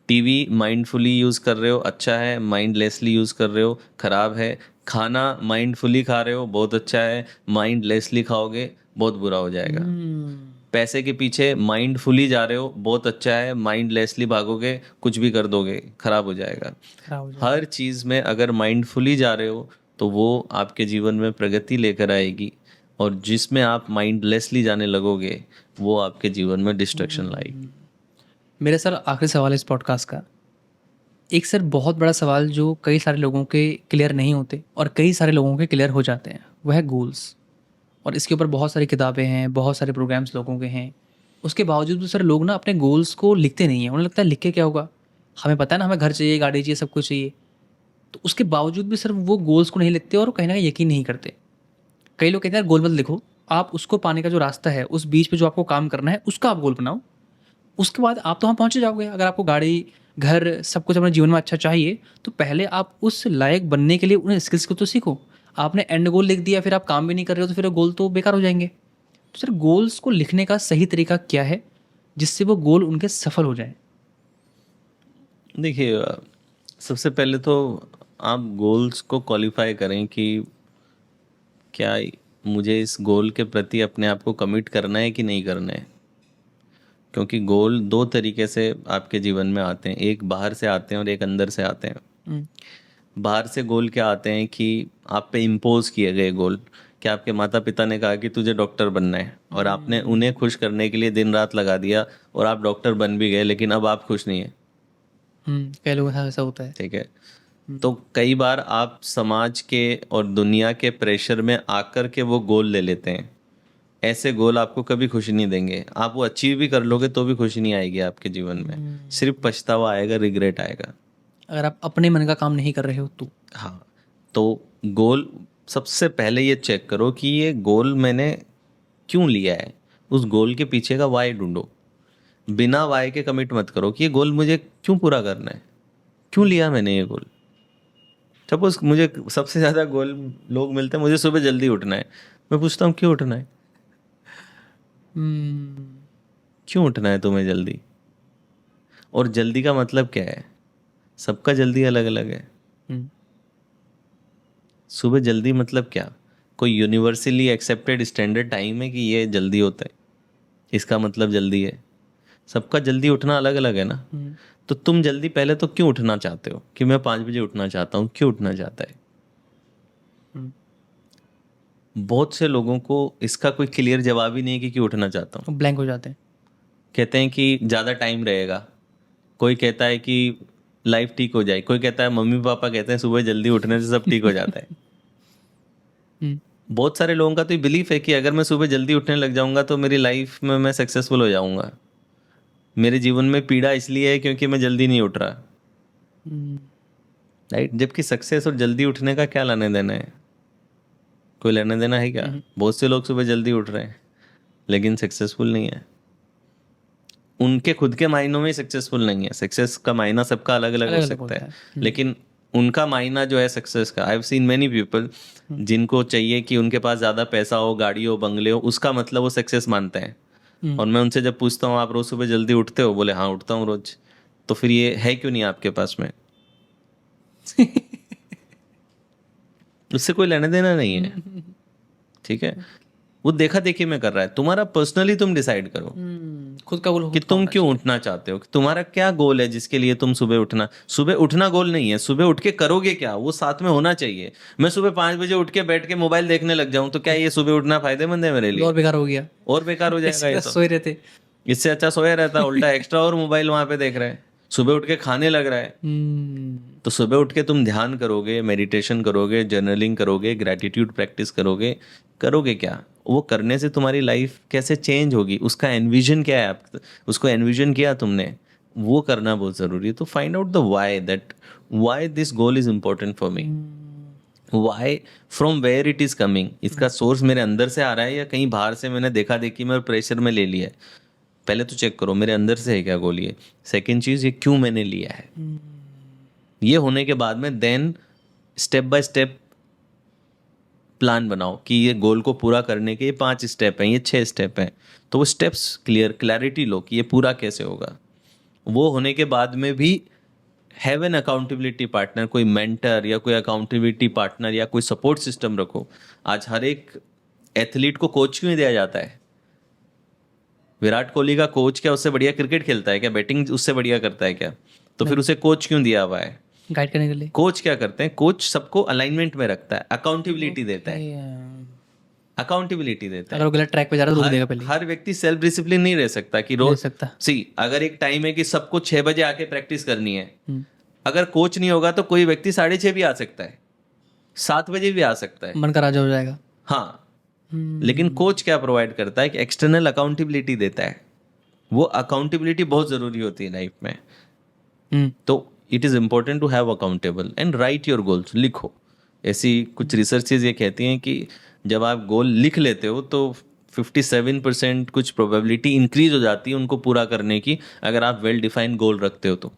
टीवी माइंडफुली यूज़ कर रहे हो अच्छा है, माइंडलेसली यूज़ कर रहे हो खराब है। खाना माइंडफुली खा रहे हो बहुत अच्छा है, माइंडलेसली खाओगे बहुत बुरा हो जाएगा। पैसे के पीछे माइंडफुली जा रहे हो बहुत अच्छा है, माइंडलेसली भागोगे कुछ भी कर दोगे खराब हो जाएगा। हर चीज़ में अगर माइंडफुली जा रहे हो तो वो आपके जीवन में प्रगति लेकर आएगी, और जिसमें आप माइंडलेसली जाने लगोगे वो आपके जीवन में डिस्ट्रक्शन लाएगी। मेरा सर आखिरी सवाल है इस पॉडकास्ट का, एक सर बहुत बड़ा सवाल जो कई सारे लोगों के क्लियर नहीं होते और कई सारे लोगों के क्लियर हो जाते हैं, वह है गोल्स। और इसके ऊपर बहुत सारी किताबें हैं, बहुत सारे प्रोग्राम्स लोगों के हैं। उसके बावजूद भी सर लोग ना अपने गोल्स को लिखते नहीं हैं। उन्हें लगता है लिख के क्या होगा, हमें पता है ना हमें घर चाहिए, गाड़ी चाहिए, सब कुछ चाहिए। तो उसके बावजूद भी सर वो गोल्स को नहीं लिखते और कहीं ना कहीं यकीन नहीं करते। कई लोग कहते हैं गोल मत लिखो, आप उसको पाने का जो रास्ता है, उस बीच पे जो आपको काम करना है उसका आप गोल बनाओ। उसके बाद आप तो वहाँ पहुँच जाओगे। अगर आपको गाड़ी, घर, सब कुछ अपने जीवन में अच्छा चाहिए तो पहले आप उस लायक बनने के लिए उन स्किल्स को तो सीखो। आपने एंड गोल लिख दिया फिर आप काम भी नहीं कर रहे हो तो फिर गोल तो बेकार हो जाएंगे। तो सर गोल्स को लिखने का सही तरीका क्या है जिससे वो गोल उनके सफल हो जाए? देखिए, सबसे पहले तो आप गोल्स को क्वालिफाई करें कि क्या मुझे इस गोल के प्रति अपने आप को कमिट करना है कि नहीं करना है। क्योंकि गोल दो तरीके से आपके जीवन में आते हैं, एक बाहर से आते हैं और एक अंदर से आते हैं। बाहर से गोल क्या आते हैं कि आप पे इम्पोज किए गए गोल, कि आपके माता पिता ने कहा कि तुझे डॉक्टर बनना है और आपने उन्हें खुश करने के लिए दिन रात लगा दिया और आप डॉक्टर बन भी गए, लेकिन अब आप खुश नहीं है। कई लोगों के साथ ऐसा होता है। ठीक है, तो कई बार आप समाज के और दुनिया के प्रेशर में आकर के वो गोल ले लेते हैं। ऐसे गोल आपको कभी खुशी नहीं देंगे, आप वो अचीव भी कर लोगे तो भी खुशी नहीं आएगी आपके जीवन में, सिर्फ पछतावा आएगा, रिग्रेट आएगा। अगर आप अपने मन का काम नहीं कर रहे हो तो। हाँ, तो गोल सबसे पहले ये चेक करो कि ये गोल मैंने क्यों लिया है, उस गोल के पीछे का वाई ढूंढो। बिना वाई के कमिट मत करो कि ये गोल मुझे क्यों पूरा करना है, क्यों लिया मैंने ये गोल। सपोज मुझे सबसे ज़्यादा गोल लोग मिलते हैं, मुझे सुबह जल्दी उठना है। मैं पूछता हूँ क्यों उठना है, क्यों उठना है तुम्हें जल्दी, और जल्दी का मतलब क्या है। सबका जल्दी अलग अलग है। सुबह जल्दी मतलब क्या, कोई यूनिवर्सली एक्सेप्टेड स्टैंडर्ड टाइम है कि ये जल्दी होता है, इसका मतलब जल्दी है। सबका जल्दी उठना अलग अलग है ना। तो तुम जल्दी पहले तो क्यों उठना चाहते हो, कि मैं 5 बजे उठना चाहता हूँ, क्यों उठना चाहता है। बहुत से लोगों को इसका कोई क्लियर जवाब ही नहीं है कि क्यों उठना चाहता हूँ। ब्लैंक हो जाते हैं। कहते हैं कि ज़्यादा टाइम रहेगा, कोई कहता है कि लाइफ ठीक हो जाए, कोई कहता है, मम्मी पापा कहते हैं सुबह जल्दी उठने से सब ठीक हो जाता है। बहुत सारे लोगों का तो ये बिलीफ है कि अगर मैं सुबह जल्दी उठने लग जाऊंगा तो मेरी लाइफ में मैं सक्सेसफुल हो जाऊंगा। मेरे जीवन में पीड़ा इसलिए है क्योंकि मैं जल्दी नहीं उठ रहा। राइट, जबकि सक्सेस और जल्दी उठने का क्या लेने देना है, कोई लेना देना है क्या। बहुत से लोग सुबह जल्दी उठ रहे हैं लेकिन सक्सेसफुल नहीं है, उनके खुद के मायनों में सक्सेसफुल नहीं है। सक्सेस का मायना सबका अलग अलग हो सकता है, लेकिन उनका मायना जो है सक्सेस का, I have seen many people जिनको चाहिए कि उनके पास ज़्यादा पैसा हो, गाड़ी हो, बंगले हो, उसका मतलब वो सक्सेस मानते हैं। और मैं उनसे जब पूछता हूँ आप रोज़ सुबह जल्दी उठते हो, बोले हाँ उठता हूँ रोज। तो फिर ये है क्यों नहीं आपके पास में। उससे कोई लेना देना नहीं है। ठीक है, वो देखा देखी में कर रहा है। तुम्हारा पर्सनली तुम डिसाइड करो खुद का गोल कि तुम क्यों उठना चाहते हो, कि तुम्हारा क्या गोल है जिसके लिए तुम सुबह उठना गोल नहीं है। सुबह उठ के करोगे क्या, वो साथ में होना चाहिए। मैं सुबह 5 बजे उठ के बैठ के मोबाइल देखने लग जाऊं तो क्या ये सुबह उठना फायदेमंद है मेरे लिए। और बेकार हो गया, और बेकार हो जाएगा ये तो। सोए रहते, इससे अच्छा सोया रहता, उल्टा एक्स्ट्रा और मोबाइल वहां पे देख रहे हैं। सुबह उठ के खाने लग रहा है। तो सुबह उठ के तुम ध्यान करोगे, मेडिटेशन करोगे, जर्नलिंग करोगे, ग्रैटिट्यूड प्रैक्टिस करोगे, करोगे क्या। वो करने से तुम्हारी लाइफ कैसे चेंज होगी, उसका एनविजन क्या है, आप उसको एनविजन किया तुमने, वो करना बहुत ज़रूरी है। तो find out the why this goal is important for me, why, from where it is coming. इसका सोर्स मेरे अंदर से आ रहा है या कहीं बाहर से मैंने देखा देखी में और प्रेशर में ले लिया है। पहले तो चेक करो मेरे अंदर से है क्या गोल ये। सेकेंड चीज़, ये क्यों मैंने लिया है। ये होने के बाद में then step by step plan बनाओ कि ये गोल को पूरा करने के ये 5 स्टेप हैं, ये 6 स्टेप हैं। तो वो स्टेप्स क्लैरिटी लो कि ये पूरा कैसे होगा। वो होने के बाद में भी हैव एन अकाउंटेबिलिटी पार्टनर, कोई मेंटर या कोई अकाउंटेबिलिटी पार्टनर या कोई सपोर्ट सिस्टम रखो। आज हर एक एथलीट को कोच क्यों दिया जाता है। विराट कोहली का कोच क्या उससे बढ़िया क्रिकेट खेलता है क्या, बैटिंग उससे बढ़िया करता है क्या। तो फिर उसे कोच क्यों दिया हुआ है, गाइड करने के लिए। कोच क्या करते हैं, कोच सबको अलाइनमेंट में रखता है, अकाउंटेबिलिटी देता है, अकाउंटेबिलिटी देता है। अगर वो गलत ट्रैक पे जा रहा है तो रोक देगा पहले। हर व्यक्ति सेल्फ डिसिप्लिन नहीं रह सकता कि रोज सकता। अगर एक टाइम है कि सबको 6 बजे आके प्रैक्टिस करनी है, अगर कोच नहीं होगा तो कोई व्यक्ति 6:30 भी आ सकता है, 7 बजे भी आ सकता है, मन का राजा हो जाएगा। हाँ, लेकिन कोच क्या प्रोवाइड करता है कि एक्सटर्नल अकाउंटेबिलिटी देता है। वो अकाउंटेबिलिटी बहुत जरूरी होती है लाइफ में। तो it is important to have accountable and write your goals. लिखो। ऐसी कुछ रिसर्चेज ये कहती हैं कि जब आप गोल लिख लेते हो तो 57% कुछ प्रोबेबिलिटी इंक्रीज हो जाती है उनको पूरा करने की, अगर आप वेल डिफाइंड गोल रखते हो तो।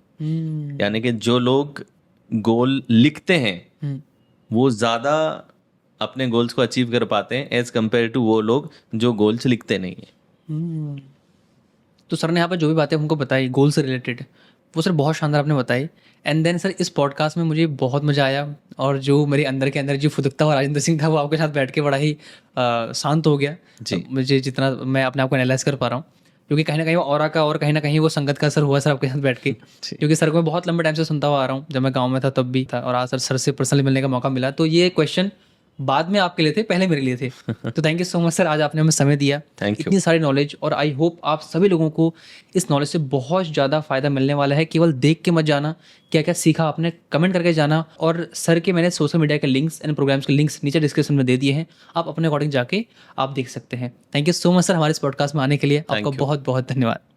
यानी कि जो लोग गोल लिखते हैं वो ज़्यादा अपने गोल्स को अचीव कर पाते हैं एज कम्पेयर टू वो लोग जो गोल्स लिखते नहीं हैं। तो सर ने यहाँ पर जो भी बातें हमको बताई गोल से रिलेटेड, वो सर बहुत शानदार आपने बताई। एंड देन सर इस पॉडकास्ट में मुझे बहुत मज़ा आया, और जो मेरे अंदर के अंदर जो फुदकता हुआ राजेंद्र सिंह था वो आपके साथ बैठ के बड़ा ही शांत हो गया। जी। मुझे जितना मैं अपने आप को एनालाइज कर पा रहा हूँ, क्योंकि कहीं ना कहीं वो ऑरा का और कहीं ना कहीं वो संगत का असर हुआ सर आपके साथ बैठ के। जी। क्योंकि सर को मैं बहुत लंबे टाइम से सुनता हुआ आ रहा हूँ, जब मैं गाँव में था तब भी था, और आज सर से पर्सनली मिलने का मौका मिला, तो ये क्वेश्चन बाद में आपके लिए थे, पहले मेरे लिए थे। तो thank you so much sir, आज आपने हमें समय दिया, थैंक यू। इतनी सारी नॉलेज, और आई होप आप सभी लोगों को इस नॉलेज से बहुत ज़्यादा फ़ायदा मिलने वाला है। केवल देख के मत जाना, क्या क्या सीखा आपने कमेंट करके जाना, और सर के मैंने सोशल मीडिया के लिंक्स एंड प्रोग्राम्स के लिंक्स नीचे डिस्क्रिप्शन में दे दिए हैं, आप अपने अकॉर्डिंग जाके आप देख सकते हैं। Thank you so much sir हमारे इस पॉडकास्ट में आने के लिए, आपका you. बहुत बहुत धन्यवाद।